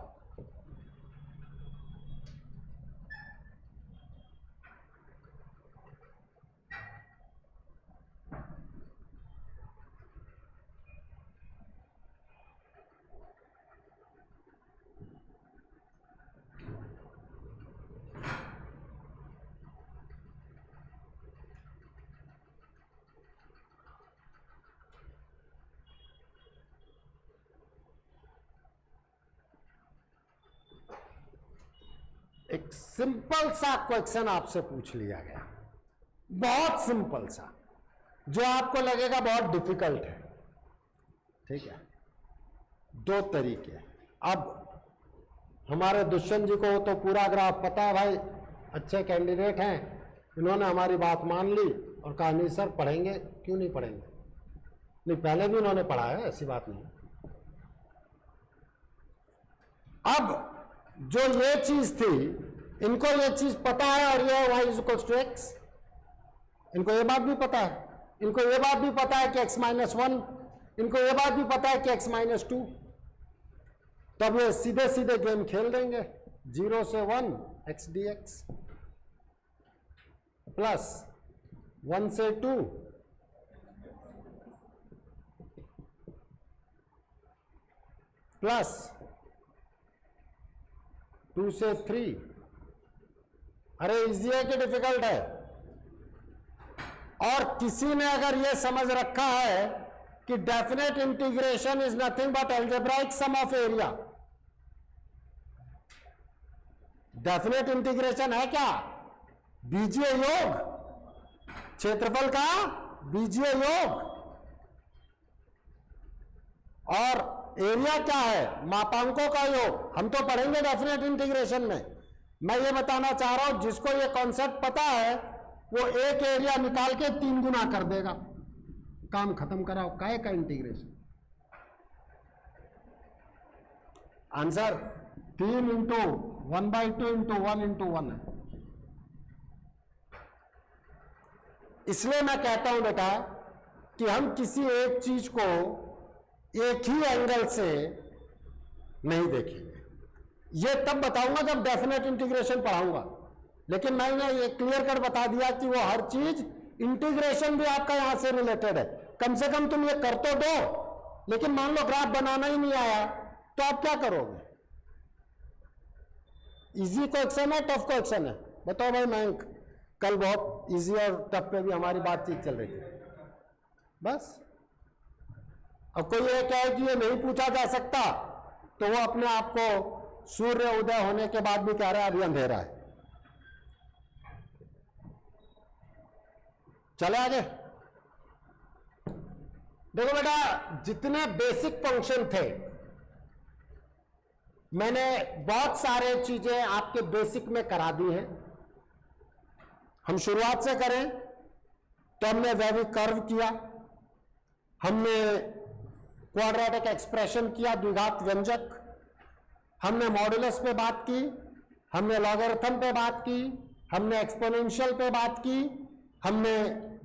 सिंपल सा क्वेश्चन आपसे पूछ लिया गया, बहुत सिंपल सा, जो आपको लगेगा बहुत डिफिकल्ट है, ठीक है। दो तरीके। अब हमारे दुष्यंत जी को तो पूरा ग्राफ पता है भाई, अच्छे कैंडिडेट हैं, इन्होंने हमारी बात मान ली और कहा नहीं सर पढ़ेंगे, क्यों नहीं पढ़ेंगे, नहीं पहले भी इन्होंने पढ़ा है, ऐसी बात नहीं। अब जो ये चीज थी, इनको ये चीज पता है और ये y = x, इनको ये बात भी पता है, इनको ये बात भी पता है कि x - 1, इनको ये बात भी पता है कि x - 2। तब ये सीधे सीधे गेम खेल देंगे, 0 से 1 x dx प्लस 1 से 2 प्लस 2 से 3। अरे इजी है कि डिफिकल्ट है? और किसी ने अगर यह समझ रखा है कि definite integration is nothing but algebraic sum of area, definite integration है क्या? बीजीय योग, क्षेत्रफल का बीजीय योग। और एरिया क्या है? मापांकों का योग। हम तो पढ़ेंगे डेफिनेट इंटीग्रेशन में। मैं ये बताना चाह रहा हूं, जिसको ये कॉन्सेप्ट पता है वो एक एरिया निकाल के 3 गुना कर देगा, काम खत्म कराओ, काहे का इंटीग्रेशन। आंसर 3 × 1/2 × 1 × 1 है। इसलिए मैं कहता हूं बेटा कि हम किसी एक चीज को एक ही एंगल से नहीं देखेंगे। ये तब बताऊंगा जब डेफिनेट इंटीग्रेशन पढ़ाऊंगा, लेकिन मैंने ये क्लियर कर बता दिया कि वो हर चीज, इंटीग्रेशन भी आपका यहां से रिलेटेड है। कम से कम तुम ये कर तो दो, लेकिन मान लो ग्राफ बनाना ही नहीं आया तो आप क्या करोगे? इजी क्वेश्चन है, टफ क्वेश्चन है? बताओ भाई मयंक, कल बहुत इजी और टफ पे भी हमारी बातचीत चल रही थी। बस अब कोई ये कहे कि ये नहीं पूछा जा सकता, तो वो अपने आप को सूर्य उदय होने के बाद भी कह रहा है अभी अंधेरा है। चले आगे। देखो बेटा, जितने बेसिक फंक्शन थे, मैंने बहुत सारे चीजें आपके बेसिक में करा दी हैं। हम शुरुआत से करें तो हमने वैविक कर्व किया, हमने क्वाड्रेटिक एक्सप्रेशन किया, द्विघात व्यंजक, हमने मॉडुलस पे बात की, हमने लॉगरिथम पे बात की, हमने एक्सपोनेंशियल पे बात की, हमने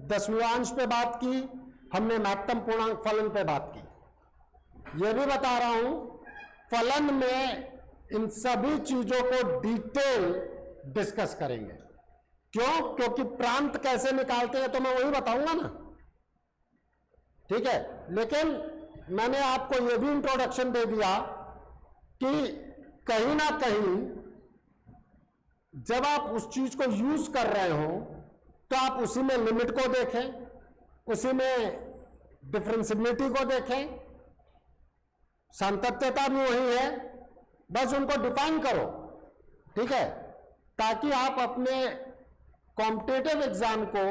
दशमलवांश पे बात की, हमने महत्तम पूर्णांक फलन पे बात की। यह भी बता रहा हूं, फलन में इन सभी चीजों को डिटेल डिस्कस करेंगे। क्यों? क्योंकि प्रांत कैसे निकालते हैं तो मैं वही बताऊंगा ना, ठीक है। लेकिन मैंने आपको यह भी इंट्रोडक्शन दे दिया कि कहीं ना कहीं जब आप उस चीज को यूज कर रहे हो तो आप उसी में लिमिट को देखें, उसी में डिफरेंशियबिलिटी को देखें, सातत्यता भी वही है, बस उनको डिफाइन करो, ठीक है, ताकि आप अपने कॉम्पिटिटिव एग्जाम को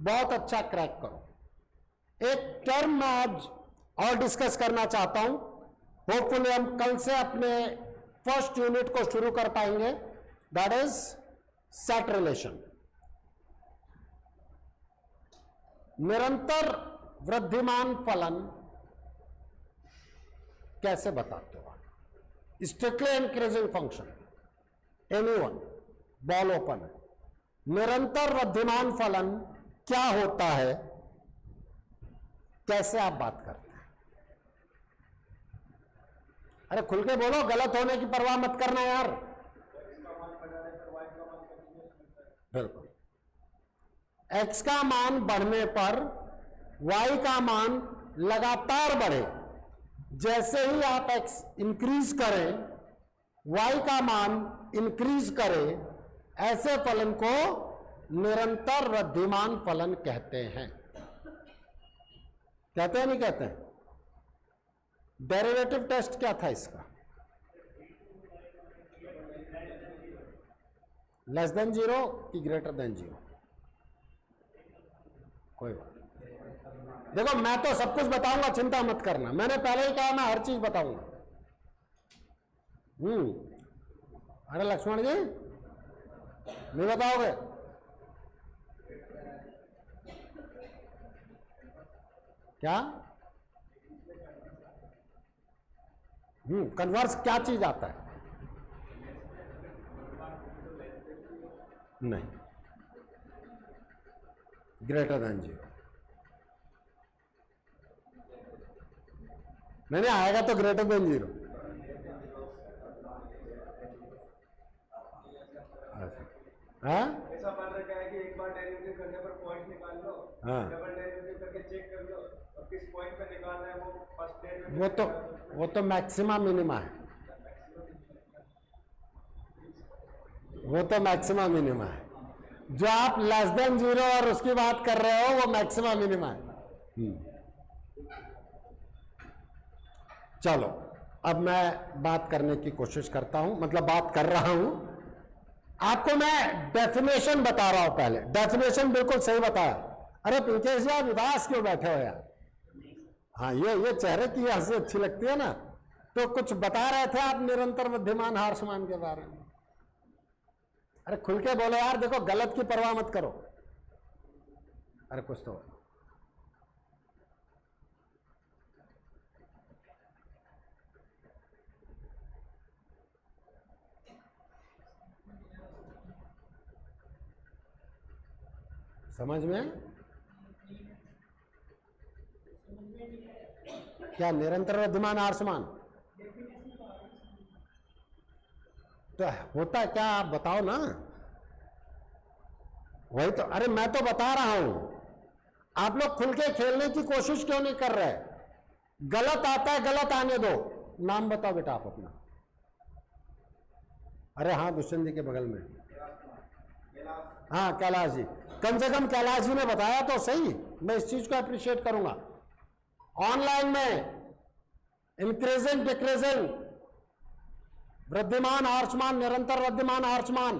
बहुत अच्छा क्रैक करो। एक टर्म मैं आज और डिस्कस करना चाहता हूं, होपफुली हम कल से अपने फर्स्ट यूनिट को शुरू कर पाएंगे, दैट इज सेट रिलेशन। निरंतर वृद्धिमान फलन कैसे बताते हो? Strictly increasing function, anyone, ball open है। निरंतर वृद्धिमान फलन क्या होता है, कैसे आप बात करते हैं? अरे खुल के बोलो, गलत होने की परवाह मत करना यार। बिल्कुल, x का मान बढ़ने पर y का मान लगातार बढ़े, जैसे ही आप x इंक्रीज करें y का मान इंक्रीज करे, ऐसे फलन को निरंतर वृद्धिमान फलन कहते हैं। कहते हैं नहीं कहते हैं? डेरिवेटिव टेस्ट क्या था इसका? लेस देन 0 कि ग्रेटर देन 0? कोई बात, देखो मैं तो सब कुछ बताऊंगा, चिंता मत करना, मैंने पहले ही कहा मैं हर चीज बताऊंगा। अरे लक्ष्मण जी नहीं बताओगे? क्या कन्वर्स क्या चीज आता है? नहीं, ग्रेटर देन 0। नहीं आएगा तो ग्रेटर देन 0। हाँ ऐसा मान रखा है कि एक बार डेरिवेटिव करने पर पॉइंट निकाल लो, डबल डेरिवेटिव करके चेक कर लो और किस पॉइंट पे निकालना है वो फर्स्ट डेरिवेटिव। वो तो मैक्सिमा मिनिमा है, वो तो मैक्सिमा मिनिमा है। जो आप लेस देन 0 और उसकी बात कर रहे हो वो मैक्सिमा मिनिमा है। चलो अब मैं बात करने की कोशिश करता हूं, मतलब बात कर रहा हूं। आपको मैं डेफिनेशन बता रहा हूं, पहले डेफिनेशन बिल्कुल सही बताया। अरे पिंकेश जी आप उदास क्यों बैठे हो यार? हाँ ये चेहरे की हंसी अच्छी लगती है ना, तो कुछ बता रहे थे आप निरंतर मध्यमान हार्समान के बारे में। अरे खुल के बोलो यार, देखो गलत की परवाह मत करो। अरे कुछ तो समझ में क्या? निरंतर विद्यमान आर्समान तो होता क्या, आप बताओ ना। वही तो, अरे मैं तो बता रहा हूं, आप लोग खुल के खेलने की कोशिश क्यों नहीं कर रहे? गलत आता है, गलत आने दो। नाम बताओ बेटा आप अपना। अरे हाँ, दुष्यंत जी के बगल में। हाँ कैलाश जी, कम से कम कैलाश जी ने बताया तो सही, मैं इस चीज को अप्रिशिएट करूंगा। ऑनलाइन में इंक्रीजिंग डिक्रीजिंग, वृद्धिमान आर्चमान, निरंतर वृद्धिमान आर्चमान,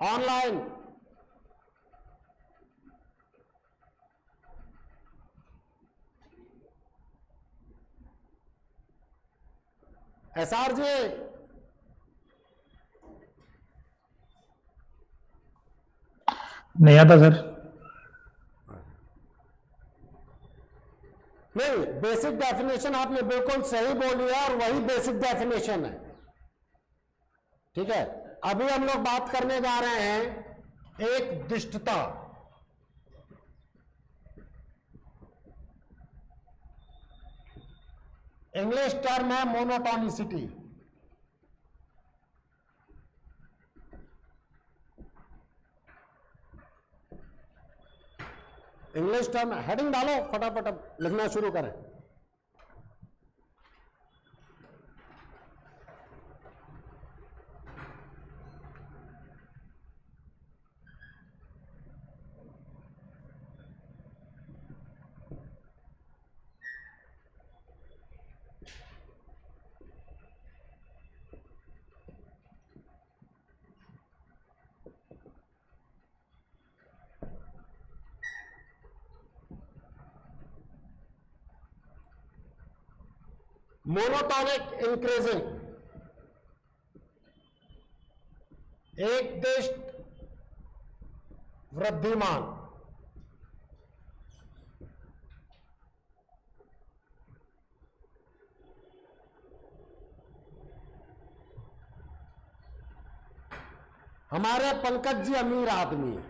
ऑनलाइन एसआर जी नहीं आता सर। नहीं, बेसिक डेफिनेशन आपने बिल्कुल सही बोली है और वही बेसिक डेफिनेशन है, ठीक है। अभी हम लोग बात करने जा रहे हैं एक दिष्टता। इंग्लिश टर्म है मोनोटोनिसिटी। इंग्लिश टर्म, हेडिंग डालो फटाफट, अब लिखना शुरू करें। मोनोटॉनिक इंक्रीजिंग, एक दिष्ट वृद्धिमान। हमारे पंकज जी अमीर आदमी है,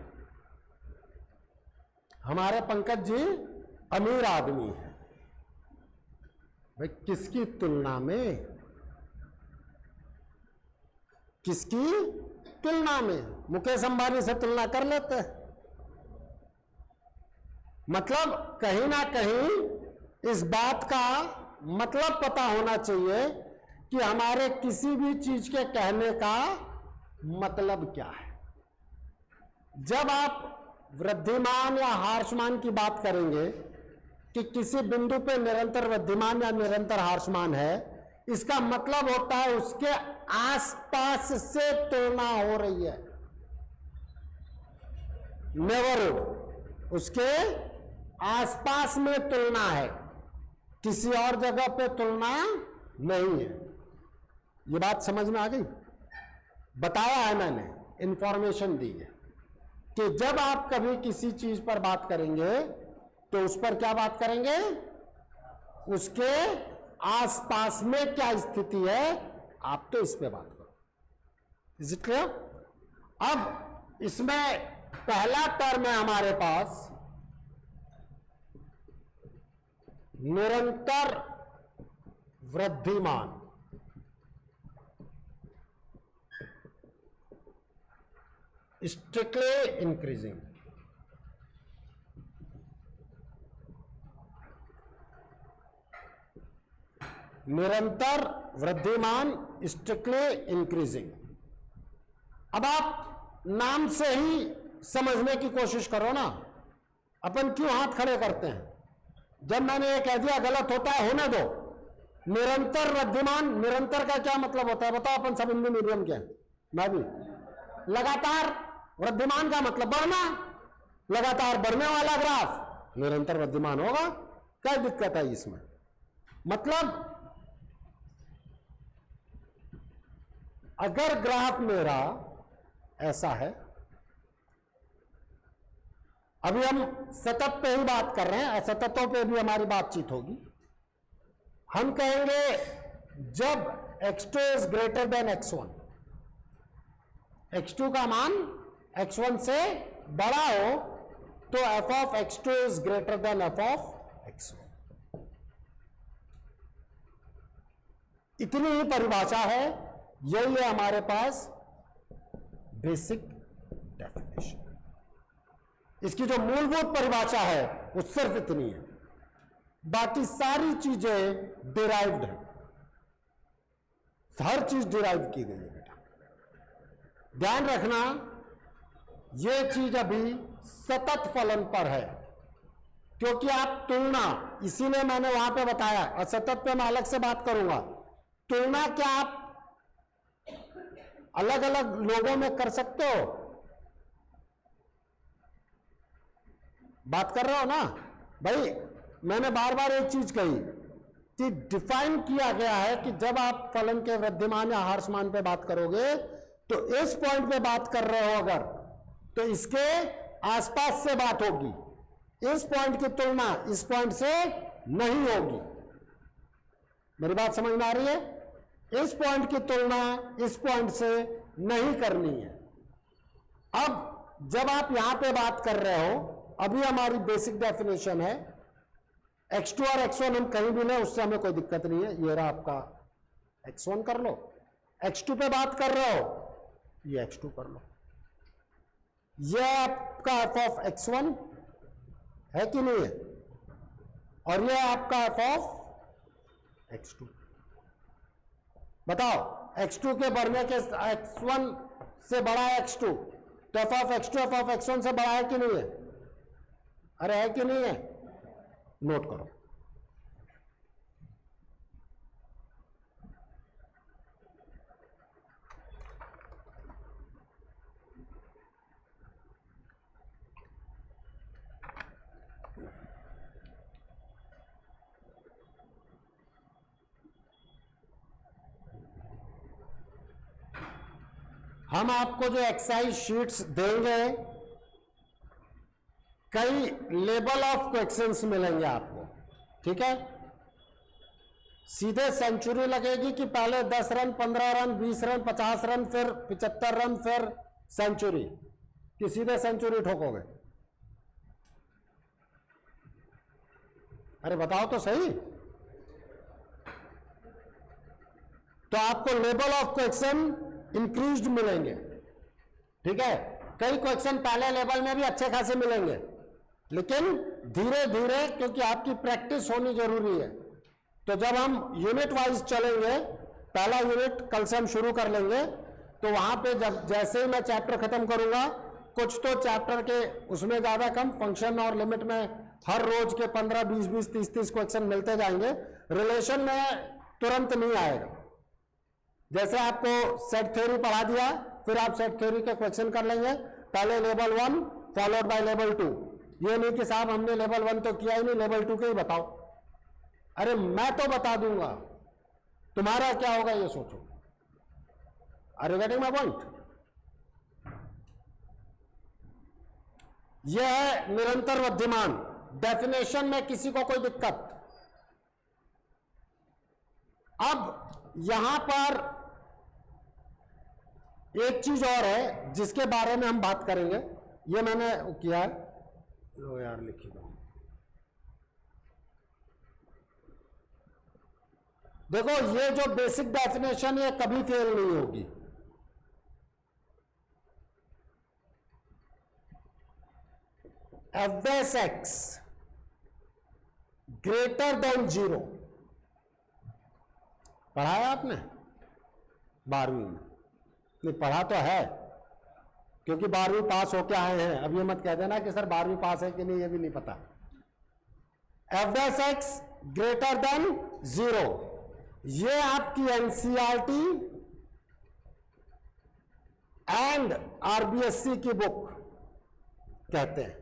हमारे पंकज जी अमीर आदमी है। भाई किसकी तुलना में? किसकी तुलना में? मुकेश अंबानी से तुलना कर लेते हैं। मतलब कहीं ना कहीं इस बात का मतलब पता होना चाहिए कि हमारे किसी भी चीज के कहने का मतलब क्या है। जब आप वृद्धिमान या हार्षमान की बात करेंगे कि किसी बिंदु पे निरंतर वृद्धिमान या निरंतर हार्षमान है, इसका मतलब होता है उसके आसपास से तुलना हो रही है, नेबरहुड, उसके आसपास में तुलना है, किसी और जगह पे तुलना नहीं है। ये बात समझ में आ गई? बताया है मैंने, इंफॉर्मेशन दी है कि जब आप कभी किसी चीज पर बात करेंगे तो उस पर क्या बात करेंगे, उसके आसपास में क्या स्थिति है, आप तो इस पे बात करो। Is it clear? अब इसमें पहला टर्म है हमारे पास निरंतर वृद्धिमान। Strictly increasing. निरंतर वृद्धिमान, स्ट्रिक्टली इंक्रीजिंग। अब आप नाम से ही समझने की कोशिश करो ना, अपन क्यों हाथ खड़े करते हैं? जब मैंने ये कह दिया गलत होता है, होने दो। निरंतर वृद्धिमान, निरंतर का क्या मतलब होता है बताओ? अपन सब हिंदी मीडियम के हैं, मैं भी। लगातार वृद्धिमान का मतलब बढ़ना, लगातार बढ़ने वाला ग्राफ निरंतर वृद्धिमान होगा। क्या दिक्कत है इसमें? मतलब अगर ग्राफ मेरा ऐसा है, अभी हम सतत पे ही बात कर रहे हैं, असततों पे भी हमारी बातचीत होगी। हम कहेंगे जब x2 is greater than x1, x2 का मान x1 से बड़ा हो तो f of x2 is greater than f of x1। इतनी ही परिभाषा है, यही है हमारे पास बेसिक डेफिनेशन। इसकी जो मूलभूत परिभाषा है वो सिर्फ इतनी है, बाकी सारी चीजें डिराइव्ड है, हर चीज डिराइव की गई है बेटा। ध्यान रखना, ये चीज अभी सतत फलन पर है, क्योंकि आप तुलना, इसीलिए मैंने वहां पे बताया, असतत पे मैं अलग से बात करूंगा। तुलना क्या आप अलग अलग लोगों में कर सकते हो? बात कर रहे हो ना भाई? मैंने बार बार एक चीज कही कि डिफाइन किया गया है कि जब आप फलन के वृद्धिमान या ह्रासमान पे बात करोगे तो इस पॉइंट पे बात कर रहे हो अगर, तो इसके आसपास से बात होगी, इस पॉइंट की तुलना इस पॉइंट से नहीं होगी। मेरी बात समझ में आ रही है? इस पॉइंट की तुलना इस पॉइंट से नहीं करनी है। अब जब आप यहां पे बात कर रहे हो, अभी हमारी बेसिक डेफिनेशन है x2 और x1 हम कहीं भी लें, उससे हमें कोई दिक्कत नहीं है। ये रहा आपका x1 कर लो, x2 पे बात कर रहे हो, ये x2 कर लो। ये आपका f ऑफ x1 है कि नहीं है, और ये आपका f ऑफ x2। बताओ, x2 के बढ़ने के x1 से बड़ा है x2, तो f of x2 f of x1 से बड़ा है कि नहीं है? अरे है कि नहीं है? नोट करो। हम आपको जो एक्सरसाइज शीट्स देंगे, कई लेवल ऑफ क्वेश्चंस मिलेंगे आपको, ठीक है? सीधे सेंचुरी लगेगी कि पहले 10 रन, 15 रन, 20 रन, 50 रन, फिर 75 रन, फिर सेंचुरी, कि सीधे सेंचुरी ठोकोगे? अरे बताओ तो सही। तो आपको लेवल ऑफ क्वेश्चन इंक्रीज्ड मिलेंगे, ठीक है? कई क्वेश्चन पहले लेवल में भी अच्छे खासे मिलेंगे, लेकिन धीरे धीरे, क्योंकि आपकी प्रैक्टिस होनी जरूरी है। तो जब हम यूनिट वाइज चलेंगे, पहला यूनिट कल से हम शुरू कर लेंगे, तो वहां पे जब जैसे ही मैं चैप्टर खत्म करूंगा, कुछ तो चैप्टर के उसमें ज्यादा कम फंक्शन और लिमिट में हर रोज के 15, 20, 20, 30, 30 क्वेश्चन मिलते जाएंगे। रिलेशन में तुरंत नहीं आएगा। जैसे आपको सेट थ्योरी पढ़ा दिया, फिर आप सेट थ्योरी के क्वेश्चन कर लेंगे, पहले लेवल 1 फॉलोड बाय लेवल 2। ये नहीं कि साहब हमने लेवल 1 तो किया ही नहीं, लेवल 2 के ही बताओ। अरे मैं तो बता दूंगा, तुम्हारा क्या होगा ये सोचो। Are you getting my point? यह है निरंतर वृद्धिमान। डेफिनेशन में किसी को कोई दिक्कत? अब यहां पर एक चीज और है जिसके बारे में हम बात करेंगे। ये मैंने किया है, लो यार लिखी दो। देखो ये जो बेसिक डेफिनेशन है कभी फेल नहीं होगी। एफ एक्स ग्रेटर देन 0 पढ़ा है आपने 12वीं में? नहीं पढ़ा तो है, क्योंकि 12वीं पास होके आए हैं। अब ये मत कह देना कि सर 12वीं पास है कि नहीं, ये भी नहीं पता। एफ एक्स ग्रेटर देन 0, ये आपकी एनसीईआरटी एंड आरबीएससी की बुक कहते हैं।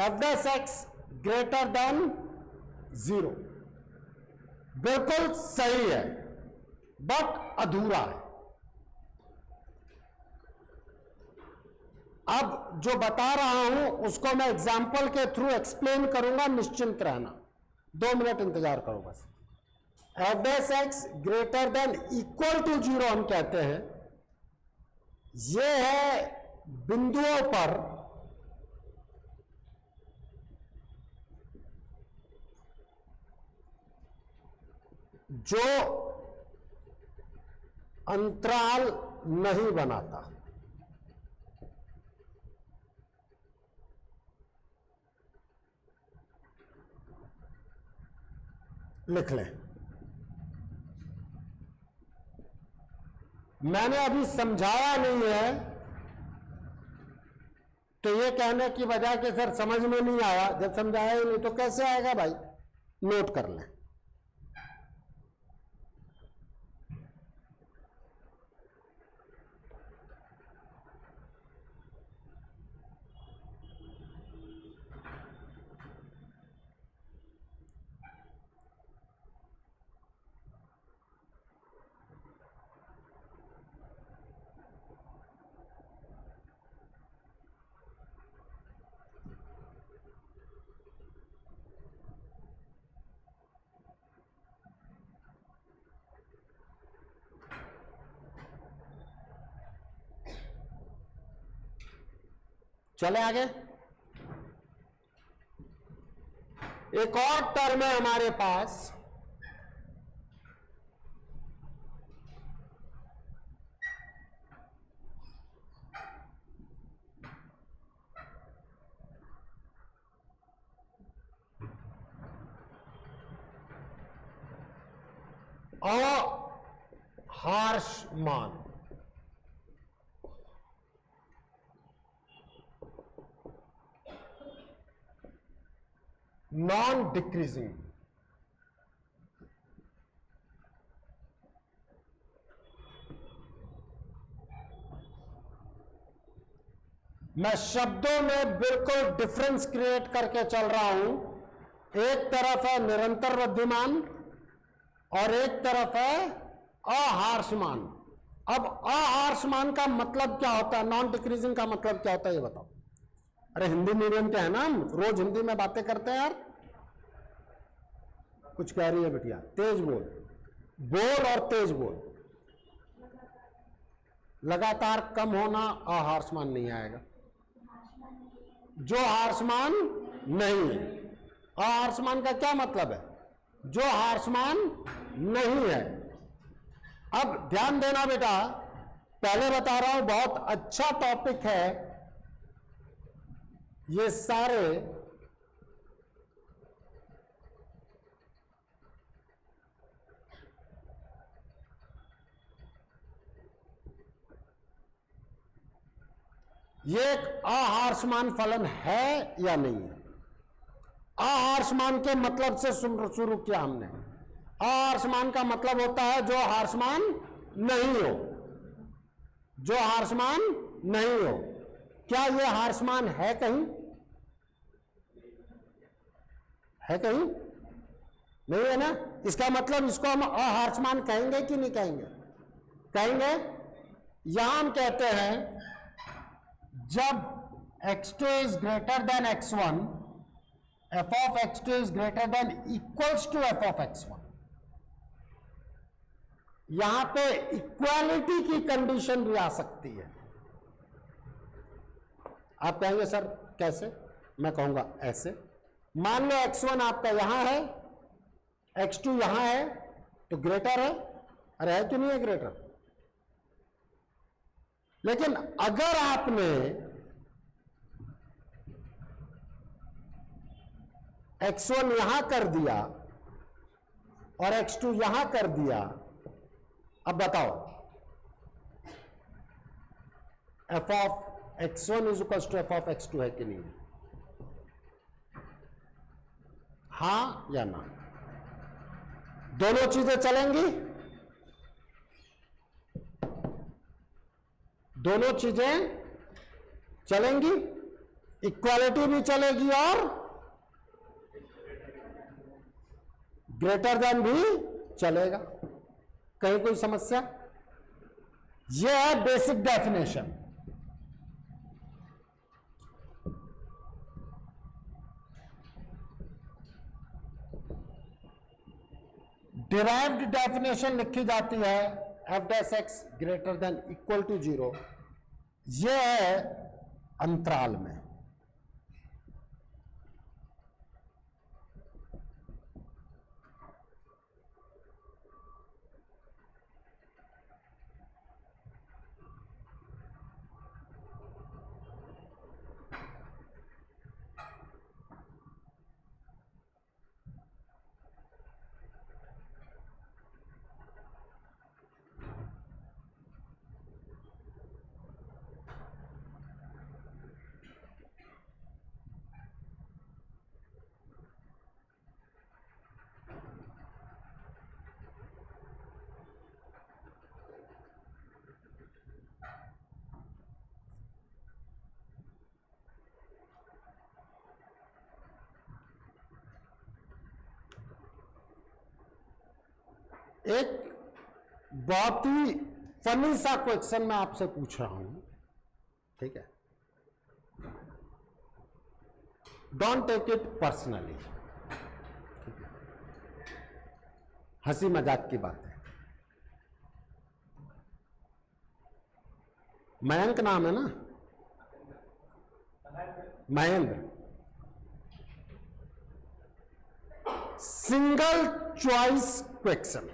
एफ एक्स ग्रेटर देन 0 बिल्कुल सही है, बट अधूरा है। अब जो बता रहा हूं उसको मैं एग्जाम्पल के थ्रू एक्सप्लेन करूंगा, निश्चिंत रहना। 2 मिनट इंतजार करो बस। F x greater than equal to 0 हम कहते हैं, यह है बिंदुओं पर जो अंतराल नहीं बनाता। लिख लें। मैंने अभी समझाया नहीं है तो ये कहने की बजाय कि सर समझ में नहीं आया, जब समझाया ही नहीं तो कैसे आएगा भाई? नोट कर लें। चले आगे। एक और टर्म है हमारे पास, अहार्ष्मान। Non decreasing. मैं शब्दों में बिल्कुल डिफरेंस क्रिएट करके चल रहा हूं। एक तरफ है निरंतर वृद्धिमान और एक तरफ है अहार्ष्मान। अब अहार्ष्मान का मतलब क्या होता है, नॉन डिक्रीजिंग का मतलब क्या होता है, ये बताओ। अरे हिंदी मीडियम के है ना, हम रोज हिंदी में बातें करते हैं यार। कुछ कह रही है बिटिया, तेज बोल। बोल और तेज बोल। लगातार कम होना अहार्ष्मान नहीं आएगा। जो हार्ष्मान नहीं है। अहार्ष्मान का क्या मतलब है? जो हार्ष्मान नहीं है। अब ध्यान देना बेटा, पहले बता रहा हूं बहुत अच्छा टॉपिक है ये सारे। ये एक अहार्ष्मान फलन है या नहीं है? अहार्शमान के मतलब से शुरू किया हमने। अहार्शमान का मतलब होता है जो हार्शमान नहीं हो, जो हार्शमान नहीं हो। क्या ये हार्शमान है कहीं? है कहीं? नहीं है ना। इसका मतलब इसको हम अहार्शमान कहेंगे कि नहीं कहेंगे? कहेंगे। यहां हम कहते हैं जब x2 is greater than x1, f of x2 is greater than equals to f of x1। यहां पे इक्वालिटी की कंडीशन भी आ सकती है। आप कहेंगे सर कैसे? मैं कहूंगा ऐसे। मान लो x1 आपका यहां है, x2 यहां है, तो ग्रेटर है। अरे है कि नहीं है ग्रेटर? लेकिन अगर आपने x1 यहां कर दिया और x2 यहां कर दिया, अब बताओ f of x1 is equal to f of x2 है कि नहीं? हां या ना? दोनों चीजें चलेंगी? दोनों चीजें चलेंगी, इक्वालिटी भी चलेगी और ग्रेटर देन भी चलेगा। कहीं कोई समस्या? यह है बेसिक डेफिनेशन। डिराइव्ड डेफिनेशन लिखी जाती है f dash x greater than equal to 0। यह है अंतराल में। एक बहुत ही फनी सा क्वेश्चन मैं आपसे पूछ रहा हूं, ठीक है? डोंट टेक इट पर्सनली, ठीक है? हंसी मजाक की बात है। मयंक नाम है ना? Mahendra. Single choice question,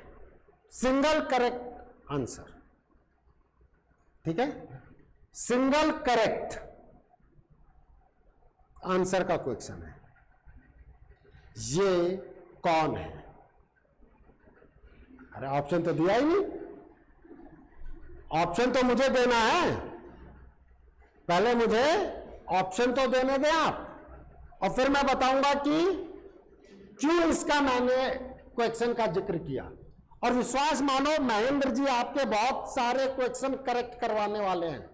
single correct answer, ठीक है? सिंगल करेक्ट आंसर का क्वेश्चन है। ये कौन है? अरे ऑप्शन तो दिया ही नहीं। ऑप्शन तो मुझे देना है, पहले मुझे ऑप्शन तो देने दें आप, और फिर मैं बताऊंगा कि क्यों इसका मैंने क्वेश्चन का जिक्र किया। और विश्वास मानो महेंद्र जी आपके बहुत सारे क्वेश्चन करेक्ट करवाने वाले हैं,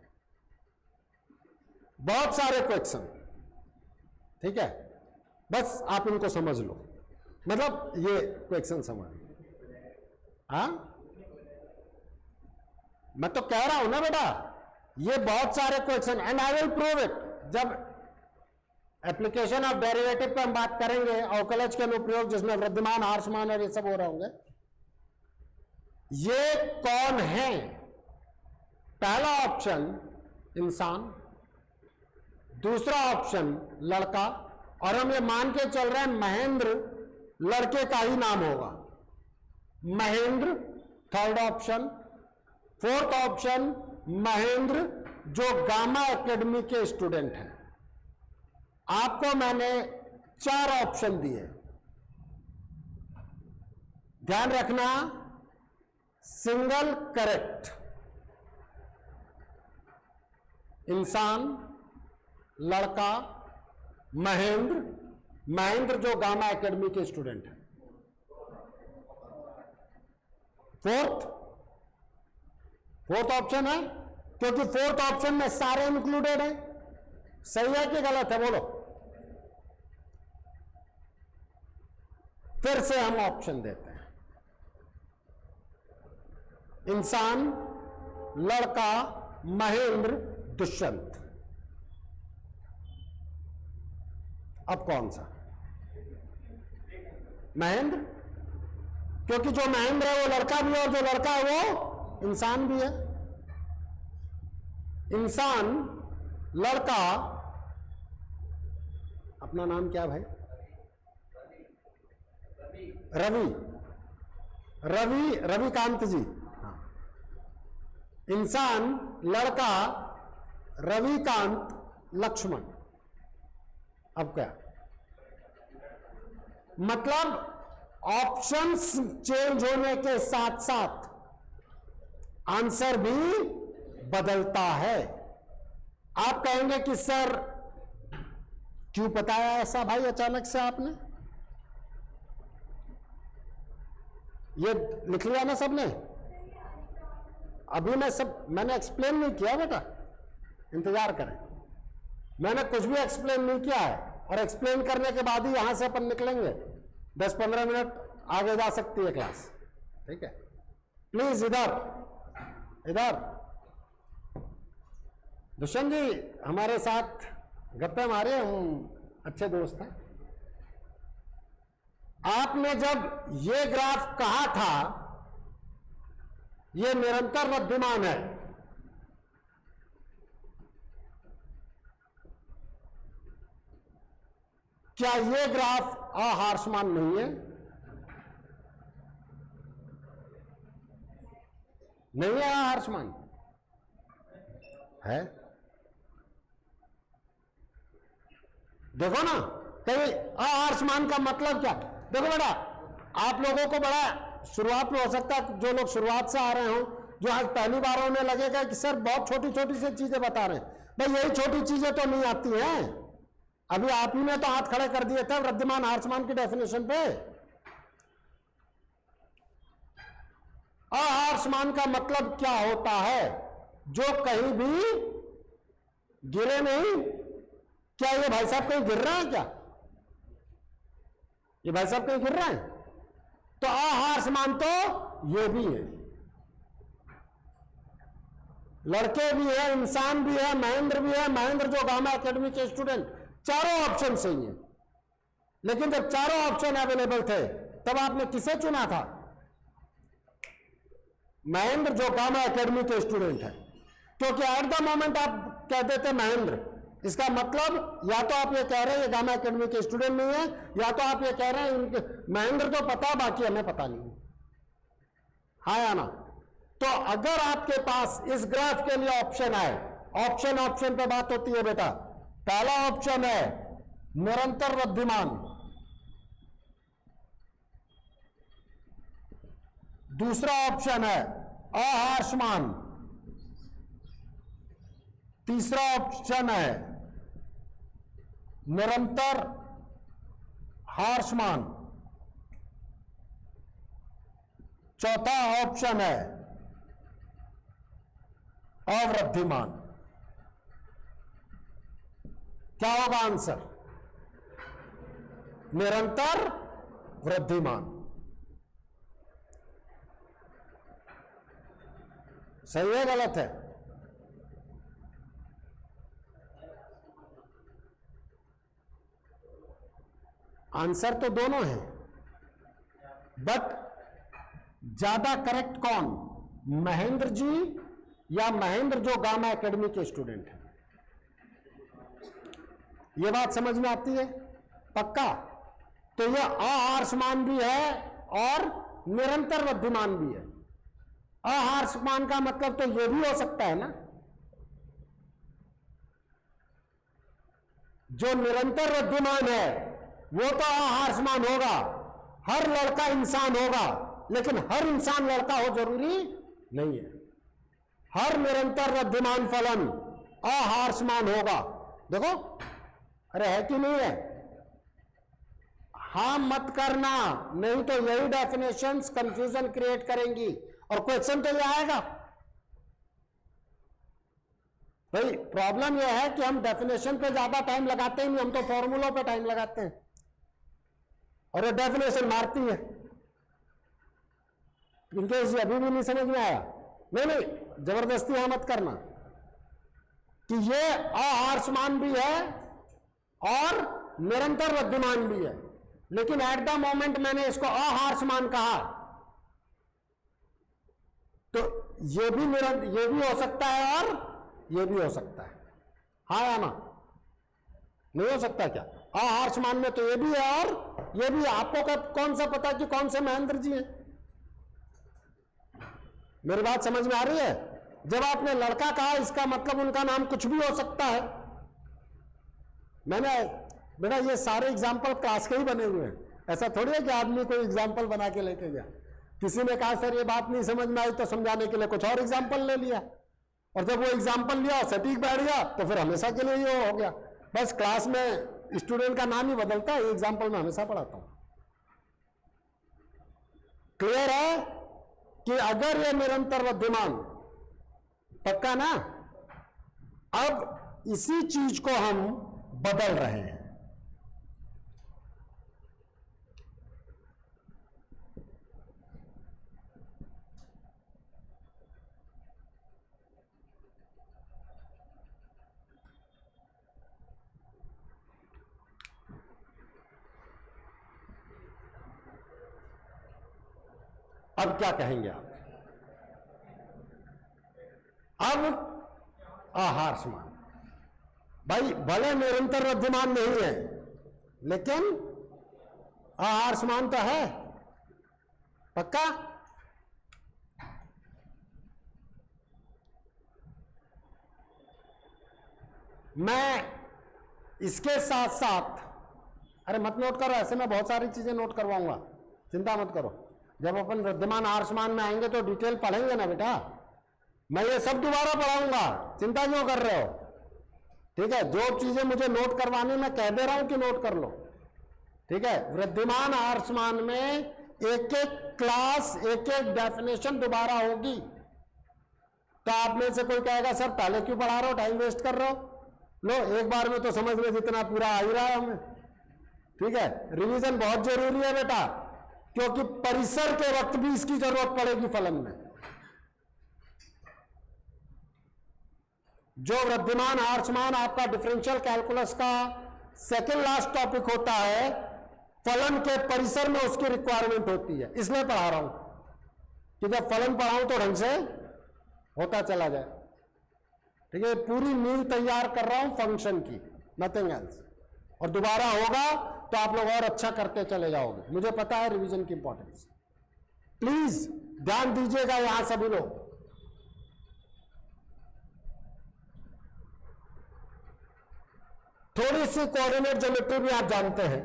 बहुत सारे क्वेश्चन, ठीक है? बस आप इनको समझ लो, मतलब ये क्वेश्चन समझ लो। हाँ, मैं तो कह रहा हूं ना बेटा, ये बहुत सारे question, and I will prove it. जब एप्लीकेशन ऑफ डेरिवेटिव पे हम बात करेंगे, अवकलज के अनुप्रयोग जिसमें वृद्धिमान, हार्शमान और ये सब हो रहे होंगे। ये कौन है? पहला ऑप्शन इंसान, दूसरा ऑप्शन लड़का, और हम ये मान के चल रहे हैं महेंद्र लड़के का ही नाम होगा। Mahendra third option. Fourth option Mahendra जो गामा एकेडमी के स्टूडेंट हैं। आपको मैंने 4 ऑप्शन दिए, ध्यान रखना। सिंगल करेक्ट, इंसान, लड़का, महेंद्र, महेंद्र जो गामा एकेडमी के स्टूडेंट हैं। फोर्थ ऑप्शन है, क्योंकि फोर्थ ऑप्शन में सारे इंक्लूडेड हैं। सही है कि गलत है, बोलो। फिर से हम ऑप्शन देते हैं। इंसान, लड़का, महेंद्र, दुष्यंत। अब कौन सा? महेंद्र, क्योंकि जो महेंद्र है वो लड़का भी है और जो लड़का है वो इंसान भी है। इंसान, लड़का, अपना नाम क्या भाई? रविकांत जी। हाँ। इंसान, लड़का, रविकांत, लक्ष्मण। अब क्या मतलब? ऑप्शंस चेंज होने के साथ साथ आंसर भी बदलता है। आप कहेंगे कि सर क्यों बताया ऐसा भाई अचानक से आपने? ये लिख लिया ना सबने? अभी मैंने एक्सप्लेन नहीं किया बेटा, इंतजार करें। मैंने कुछ भी एक्सप्लेन नहीं किया है, और एक्सप्लेन करने के बाद ही यहां से अपन निकलेंगे। 10-15 मिनट आगे जा सकती है क्लास, ठीक है? प्लीज इधर दुष्यंत जी हमारे साथ गप्पे मारे, हम अच्छे दोस्त हैं। आपने जब ये ग्राफ कहा था ये निरंतर वृद्धिमान है, क्या ये ग्राफ अहार्समान नहीं है? नहीं है अहार्समान? है। देखो ना, कहीं अहार्समान का मतलब क्या? देखो बेटा, आप लोगों को बड़ा शुरुआत में हो सकता है, जो लोग शुरुआत से आ रहे हो, जो आज पहली बार होने लगेगा कि सर बहुत छोटी छोटी सी चीजें बता रहे हैं। भाई यही छोटी चीजें तो नहीं आती हैं। अभी आप ही ने तो हाथ खड़े कर दिए थे वृद्धिमान अहार्समान की डेफिनेशन पे। अहार्समान का मतलब क्या होता है? जो कहीं भी गिरे नहीं। क्या ये भाई साहब कहीं गिर रहे हैं क्या? ये भाई साहब कहीं गिर रहे हैं? तो अहार्समान तो ये भी है, लड़के भी है, इंसान भी है, महेंद्र भी है। महेंद्र जो गामा एकेडमी के स्टूडेंट, चारों ऑप्शन सही है। लेकिन जब चारों ऑप्शन अवेलेबल थे तब आपने किसे चुना था? महेंद्र जो गामा एकेडमी के स्टूडेंट है। क्योंकि एट द मोमेंट आप कह देते महेंद्र, इसका मतलब या तो आप ये कह रहे हैं ये गामा एकेडमी के स्टूडेंट नहीं है, या तो आप ये कह रहे हैं इनके महेंद्र तो पता, बाकी हमें पता नहीं। हाँ या ना? तो अगर आपके पास इस ग्राफ के लिए ऑप्शन आए, ऑप्शन पे बात होती है बेटा। पहला ऑप्शन है निरंतर वृद्धिमान, दूसरा ऑप्शन है अहार्समान, तीसरा ऑप्शन है निरंतर हार्समान, चौथा ऑप्शन है अवृद्धिमान। क्या होगा आंसर? निरंतर वृद्धिमान। सही है गलत है? आंसर तो दोनों है, बट ज्यादा करेक्ट कौन? महेंद्र जी या महेंद्र जो गामा एकेडमी के स्टूडेंट हैं? ये बात समझ में आती है? पक्का? तो ये अहार्समान भी है और निरंतर वृद्धिमान भी है। अहार्समान का मतलब तो ये भी हो सकता है ना, जो निरंतर वृद्धिमान है वो तो अहार्समान होगा। हर लड़का इंसान होगा, लेकिन हर इंसान लड़का हो जरूरी नहीं है। हर निरंतर वृद्धिमान फलन अहार्समान होगा। देखो, अरे है कि नहीं है? हाँ मत करना, नहीं तो यही डेफिनेशंस कंफ्यूजन क्रिएट करेंगी और क्वेश्चन तो ये आएगा। भाई प्रॉब्लम यह है कि हम डेफिनेशन पे ज्यादा टाइम लगाते ही नहीं, हम तो फॉर्मूलों पे टाइम लगाते हैं और ये डेफिनेशन मारती है। इनके अभी भी नहीं समझ में आया, नहीं जबरदस्ती यहां मत करना कि ये अहार्समान भी है और निरंतर वृद्धिमान भी है, लेकिन एट द मोमेंट मैंने इसको अहार्समान कहा तो ये भी हो सकता है और ये भी हो सकता है, हाँ या ना? नहीं हो सकता क्या? अहार्समान में तो ये भी है और ये भी है। आपको कौन सा पता कि कौन से महेंद्र जी हैं? मेरी बात समझ में आ रही है? जब आपने लड़का कहा इसका मतलब उनका नाम कुछ भी हो सकता है। मैंने बेटा ये सारे एग्जाम्पल क्लास के ही बने हुए हैं, ऐसा थोड़ी है कि आदमी कोई एग्जाम्पल बना के लेके गया। किसी ने कहा सर ये बात नहीं समझ में आई तो समझाने के लिए कुछ और एग्जाम्पल ले लिया, और जब वो एग्जाम्पल लिया सटीक बैठ गया तो फिर हमेशा के लिए ये हो गया। बस क्लास में स्टूडेंट का नाम ही बदलता है, ये एग्जाम्पल मैं हमेशा पढ़ाता हूं। क्लियर है कि अगर ये निरंतर वृद्धिमान, पक्का ना? अब इसी चीज को हम बदल रहे हैं। अब क्या कहेंगे आप? अब अहार्समान, भाई भले निरंतर वृद्धिमान नहीं है लेकिन अहार्समान तो है, पक्का? मैं इसके साथ साथ, अरे मत नोट करो, ऐसे मैं बहुत सारी चीजें नोट करवाऊंगा, चिंता मत करो। जब अपन वृद्धिमान अहार्समान में आएंगे तो डिटेल पढ़ेंगे ना बेटा, मैं ये सब दोबारा पढ़ाऊंगा, चिंता क्यों कर रहे हो? ठीक है, जो चीजें मुझे नोट करवानी मैं कह दे रहा हूं कि नोट कर लो। ठीक है, वृद्धिमान अहार्समान में एक एक क्लास, एक एक डेफिनेशन दोबारा होगी। तो आप में से कोई कहेगा सर पहले क्यों पढ़ा रहे हो, टाइम वेस्ट कर रहे हो? लो एक बार में तो समझ में जितना पूरा आ ही रहा है हमें। ठीक है, रिवीजन बहुत जरूरी है बेटा, क्योंकि परिसर के वक्त भी इसकी जरूरत पड़ेगी फलन में। जो वृद्धिमान अहार्समान आपका डिफरेंशियल कैलकुलस का सेकंड लास्ट टॉपिक होता है, फलन के परिसर में उसकी रिक्वायरमेंट होती है, इसलिए पढ़ा रहा हूं कि जब फलन पढ़ाऊं तो ढंग से होता चला जाए। ठीक है, पूरी नींव तैयार कर रहा हूं फंक्शन की, नथिंग एल्स। और दोबारा होगा तो आप लोग और अच्छा करते चले जाओगे, मुझे पता है रिवीजन की इंपॉर्टेंस। प्लीज ध्यान दीजिएगा यहां सभी लोग। थोड़ी सी कोऑर्डिनेट ज्योमेट्री भी आप जानते हैं।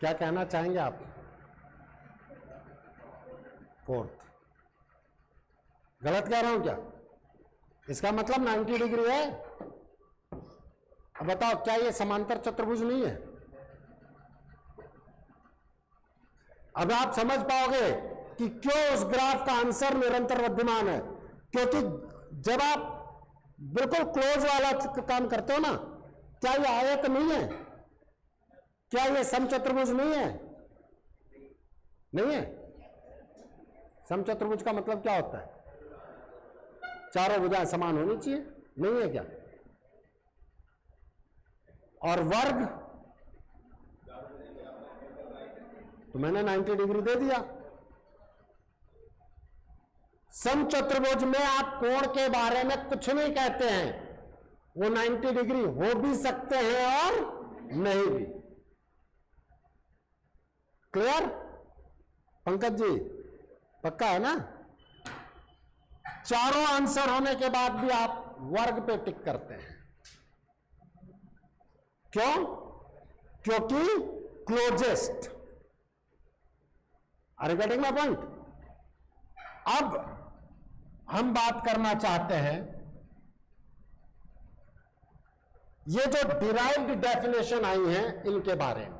क्या कहना चाहेंगे आप? फोर्थ गलत कह रहा हूं क्या? इसका मतलब 90 डिग्री है? अब बताओ, क्या ये समांतर चतुर्भुज नहीं है? अब आप समझ पाओगे कि क्यों उस ग्राफ का आंसर निरंतर वृद्धिमान है। क्योंकि जब आप बिल्कुल क्लोज वाला काम करते हो ना, क्या ये आयत नहीं है? क्या ये समचतुर्भुज नहीं है? नहीं है। समचतुर्भुज का मतलब क्या होता है? चारों भुजाएं समान होनी चाहिए, नहीं है क्या? और वर्ग तो मैंने 90 डिग्री दे दिया। समचतुर्भुज में आप कोण के बारे में कुछ नहीं कहते हैं, वो 90 डिग्री हो भी सकते हैं और नहीं भी। क्लियर पंकज जी? पक्का है ना? चारों आंसर होने के बाद भी आप वर्ग पे टिक करते हैं। क्यों? क्योंकि closest. Are you getting my point? अब हम बात करना चाहते हैं, ये जो डिराइव्ड डेफिनेशन आई है इनके बारे में।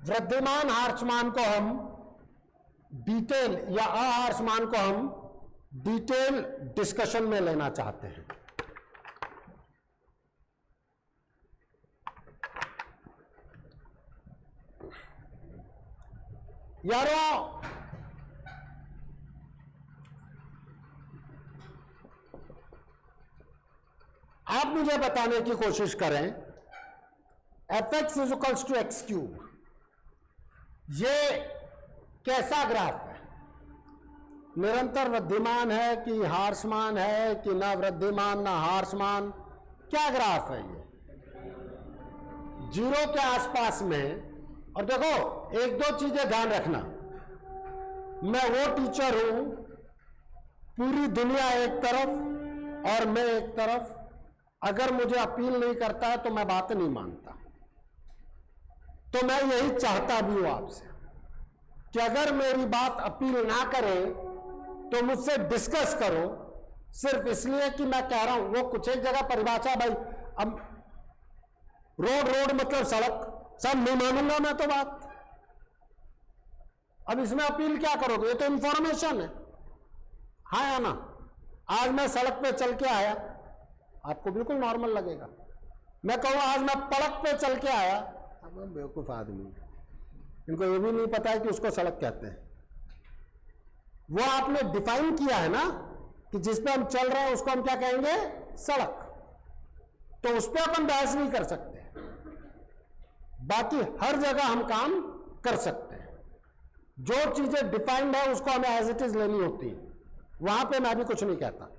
वृद्धिमान हार्समान को हम डिटेल या अहार्समान को हम डिटेल डिस्कशन में लेना चाहते हैं। यारों, आप मुझे बताने की कोशिश करें fx is equals to x cube, ये कैसा ग्राफ है? निरंतर वृद्धिमान है कि हार्समान है कि ना वृद्धिमान ना हार्समान? क्या ग्राफ है ये? जीरो के आसपास में। और देखो, एक दो चीजें ध्यान रखना, मैं वो टीचर हूं, पूरी दुनिया एक तरफ और मैं एक तरफ। अगर मुझे अपील नहीं करता है तो मैं बात नहीं मानता। तो मैं यही चाहता भी हूं आपसे कि अगर मेरी बात अपील ना करे तो मुझसे डिस्कस करो, सिर्फ इसलिए कि मैं कह रहा हूं। वो कुछ एक जगह परिभाषा, भाई अब रोड मतलब सड़क, सब नहीं मानूंगा मैं तो बात। अब इसमें अपील क्या करोगे? ये तो इंफॉर्मेशन है। हाँ या ना? आज मैं सड़क पे चल के आया, आपको बिल्कुल नॉर्मल लगेगा। मैं कहूँ आज मैं सड़क पे चल के आया, अब बेवकूफ आदमी, इनको ये भी नहीं पता है कि उसको सड़क कहते हैं। वो आपने डिफाइन किया है ना कि जिस पे हम चल रहे हैं उसको हम क्या कहेंगे? सड़क। तो उस पर अपन बहस नहीं कर सकते। बाकी हर जगह हम काम कर सकते हैं। जो चीजें डिफाइंड है उसको हमें एज इट इज लेनी होती है, वहां पे मैं भी कुछ नहीं कहता।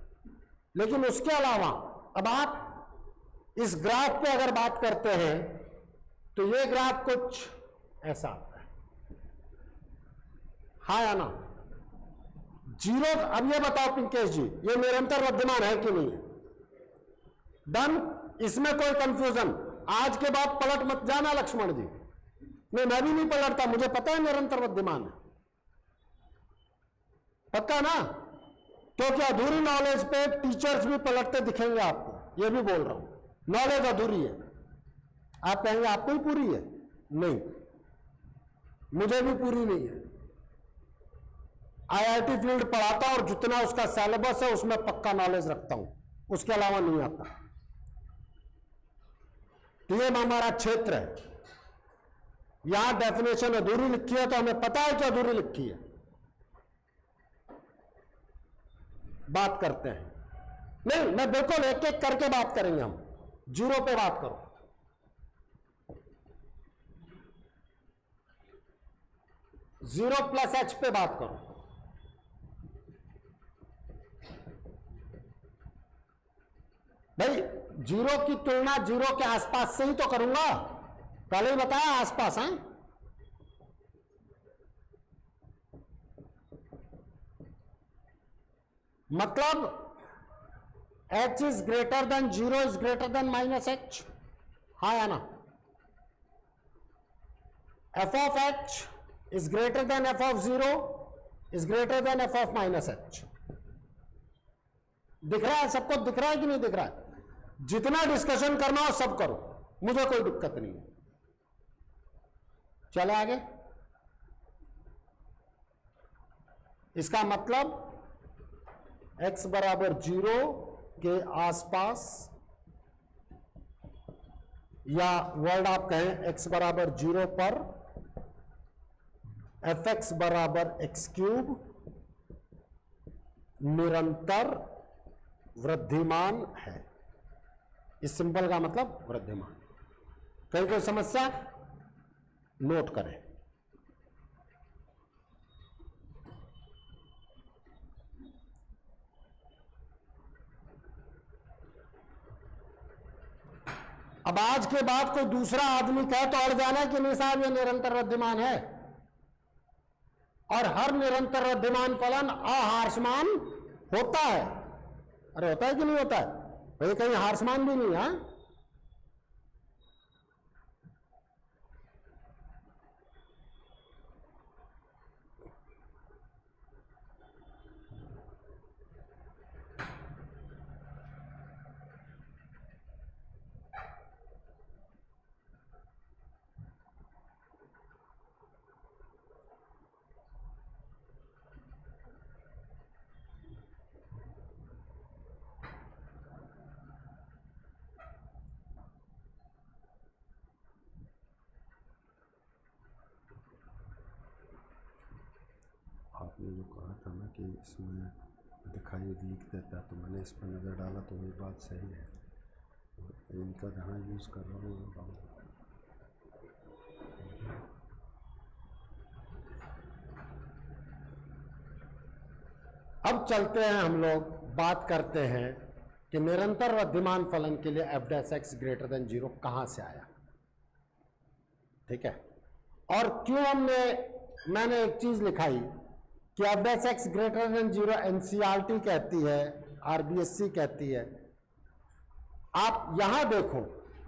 लेकिन उसके अलावा अब आप इस ग्राफ पे अगर बात करते हैं तो ये ग्राफ कुछ ऐसा आता है। हाँ या ना? जीरो। अब ये बताओ पिंकेश जी, ये निरंतर वृद्धिमान है कि नहीं है? डन। इसमें कोई कंफ्यूजन? आज के बाद पलट मत जाना लक्ष्मण जी। नहीं, मैं भी नहीं पलटता, मुझे पता है निरंतर वृद्धिमान है। पक्का ना? क्योंकि अधूरी नॉलेज पे टीचर्स भी पलटते दिखेंगे आपको, ये भी बोल रहा हूं। नॉलेज अधूरी है, आप कहेंगे आपको ही पूरी है। नहीं, मुझे भी पूरी नहीं है। आईआईटी फील्ड पढ़ाता और जितना उसका सिलेबस है उसमें पक्का नॉलेज रखता हूं, उसके अलावा नहीं आता। तो ये हमारा क्षेत्र है। यहां डेफिनेशन अधूरी लिखी है तो हमें पता है कि अधूरी लिखी है। बात करते हैं। नहीं, मैं बिल्कुल एक एक करके बात करेंगे हम। जीरो पे बात करो। जीरो प्लस एच पे बात करो। भाई जीरो की तुलना जीरो के आसपास से ही तो करूंगा, पहले ही बताया आसपास है। मतलब h is greater than zero is greater than minus H. हाँ या ना? f of h is greater than f of zero is greater than f of minus H. दिख रहा है सबको? दिख रहा है कि नहीं दिख रहा है? जितना डिस्कशन करना हो सब करो, मुझे कोई दिक्कत नहीं है। चले आगे। इसका मतलब x बराबर 0 के आसपास, या वर्ड आप कहें x बराबर 0 पर fx बराबर x³ निरंतर वृद्धिमान है। इस सिंबल का मतलब वृद्धिमान। कहीं कोई समस्या? नोट करें। अब आज के बाद कोई दूसरा आदमी कहे तो अड़ जाना कि नहीं साहब ये निरंतर वृद्धिमान है, और हर निरंतर वृद्धिमान फलन अहार्समान होता है। अरे होता है कि नहीं होता है भाई? कहीं हार्समान भी नहीं है। आपने जो कहा था ना कि इसमें दिखाई लिख देता, तो मैंने इस पर नज़र डाला तो ये बात सही है। इनका जहाँ यूज़ कर रहा हूँ। अब चलते हैं, हम लोग बात करते हैं कि निरंतर वृद्धिमान फलन के लिए f' ग्रेटर देन 0 कहाँ से आया। ठीक है, और क्यों मैंने एक चीज लिखाई कि f' ग्रेटर देन 0 NCERT कहती है, RBSC कहती है। आप यहां देखो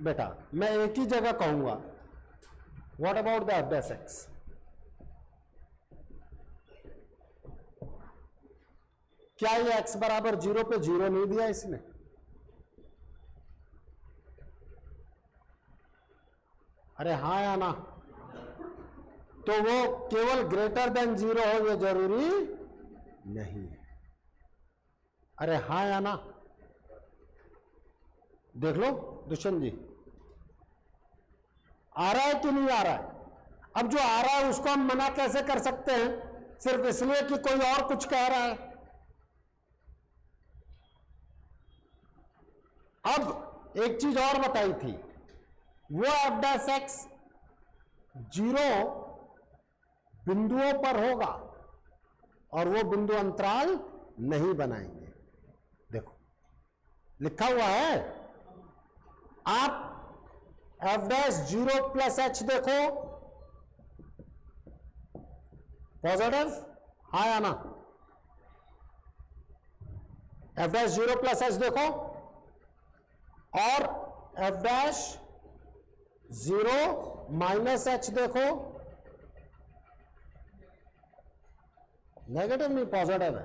बेटा, मैं एक ही जगह कहूंगा, व्हाट अबाउट द f'? क्या ये x बराबर 0 पे 0 नहीं दिया इसने? अरे हाँ या ना? तो वो केवल ग्रेटर देन 0 हो ये जरूरी नहीं है। अरे हाँ या ना? देख लो दुष्यंत जी, आ रहा है कि नहीं आ रहा है? अब जो आ रहा है उसको हम मना कैसे कर सकते हैं सिर्फ इसलिए कि कोई और कुछ कह रहा है? अब एक चीज और बताई थी, वो f' 0 बिंदुओं पर होगा और वो बिंदु अंतराल नहीं बनाएंगे। देखो लिखा हुआ है, आप f' 0 प्लस h देखो, पॉजिटिव, हाँ या ना? f' 0 प्लस h देखो, और f' 0 माइनस h देखो, नेगेटिव नहीं पॉजिटिव है।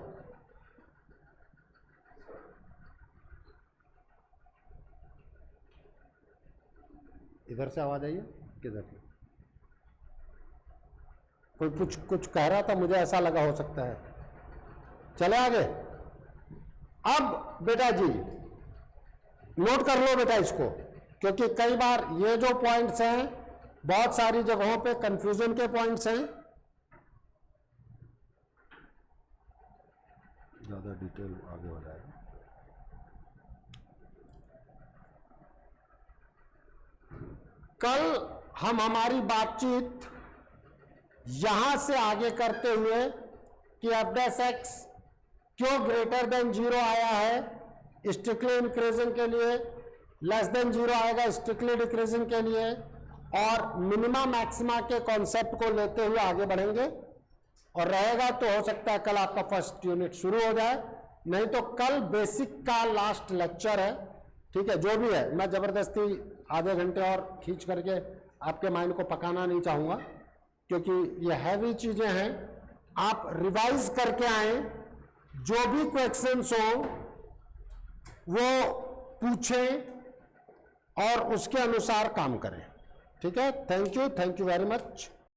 इधर से आवाज आई है, किधर से? कोई कुछ कह रहा था, मुझे ऐसा लगा हो सकता है। चले आगे। अब बेटा जी नोट कर लो बेटा इसको, क्योंकि कई बार ये जो पॉइंट्स हैं बहुत सारी जगहों पे कंफ्यूजन के पॉइंट्स हैं। ज्यादा डिटेल आगे हो जाएगा। कल हम हमारी बातचीत यहां से आगे करते हुए कि f' क्यों ग्रेटर देन 0 आया है स्ट्रिक्टली इंक्रीजिंग के लिए, लेस देन 0 आएगा स्ट्रिक्टली डिक्रीजिंग के लिए, और मिनिमा मैक्सिमा के कॉन्सेप्ट को लेते हुए आगे बढ़ेंगे। और रहेगा तो हो सकता है कल आपका फर्स्ट यूनिट शुरू हो जाए, नहीं तो कल बेसिक का लास्ट लेक्चर है। ठीक है, जो भी है, मैं जबरदस्ती आधे घंटे और खींच करके आपके माइंड को पकाना नहीं चाहूंगा, क्योंकि ये हैवी चीजें हैं। आप रिवाइज करके आए, जो भी क्वेश्चंस हो वो पूछें, और उसके अनुसार काम करें। ठीक है, थैंक यू वेरी मच।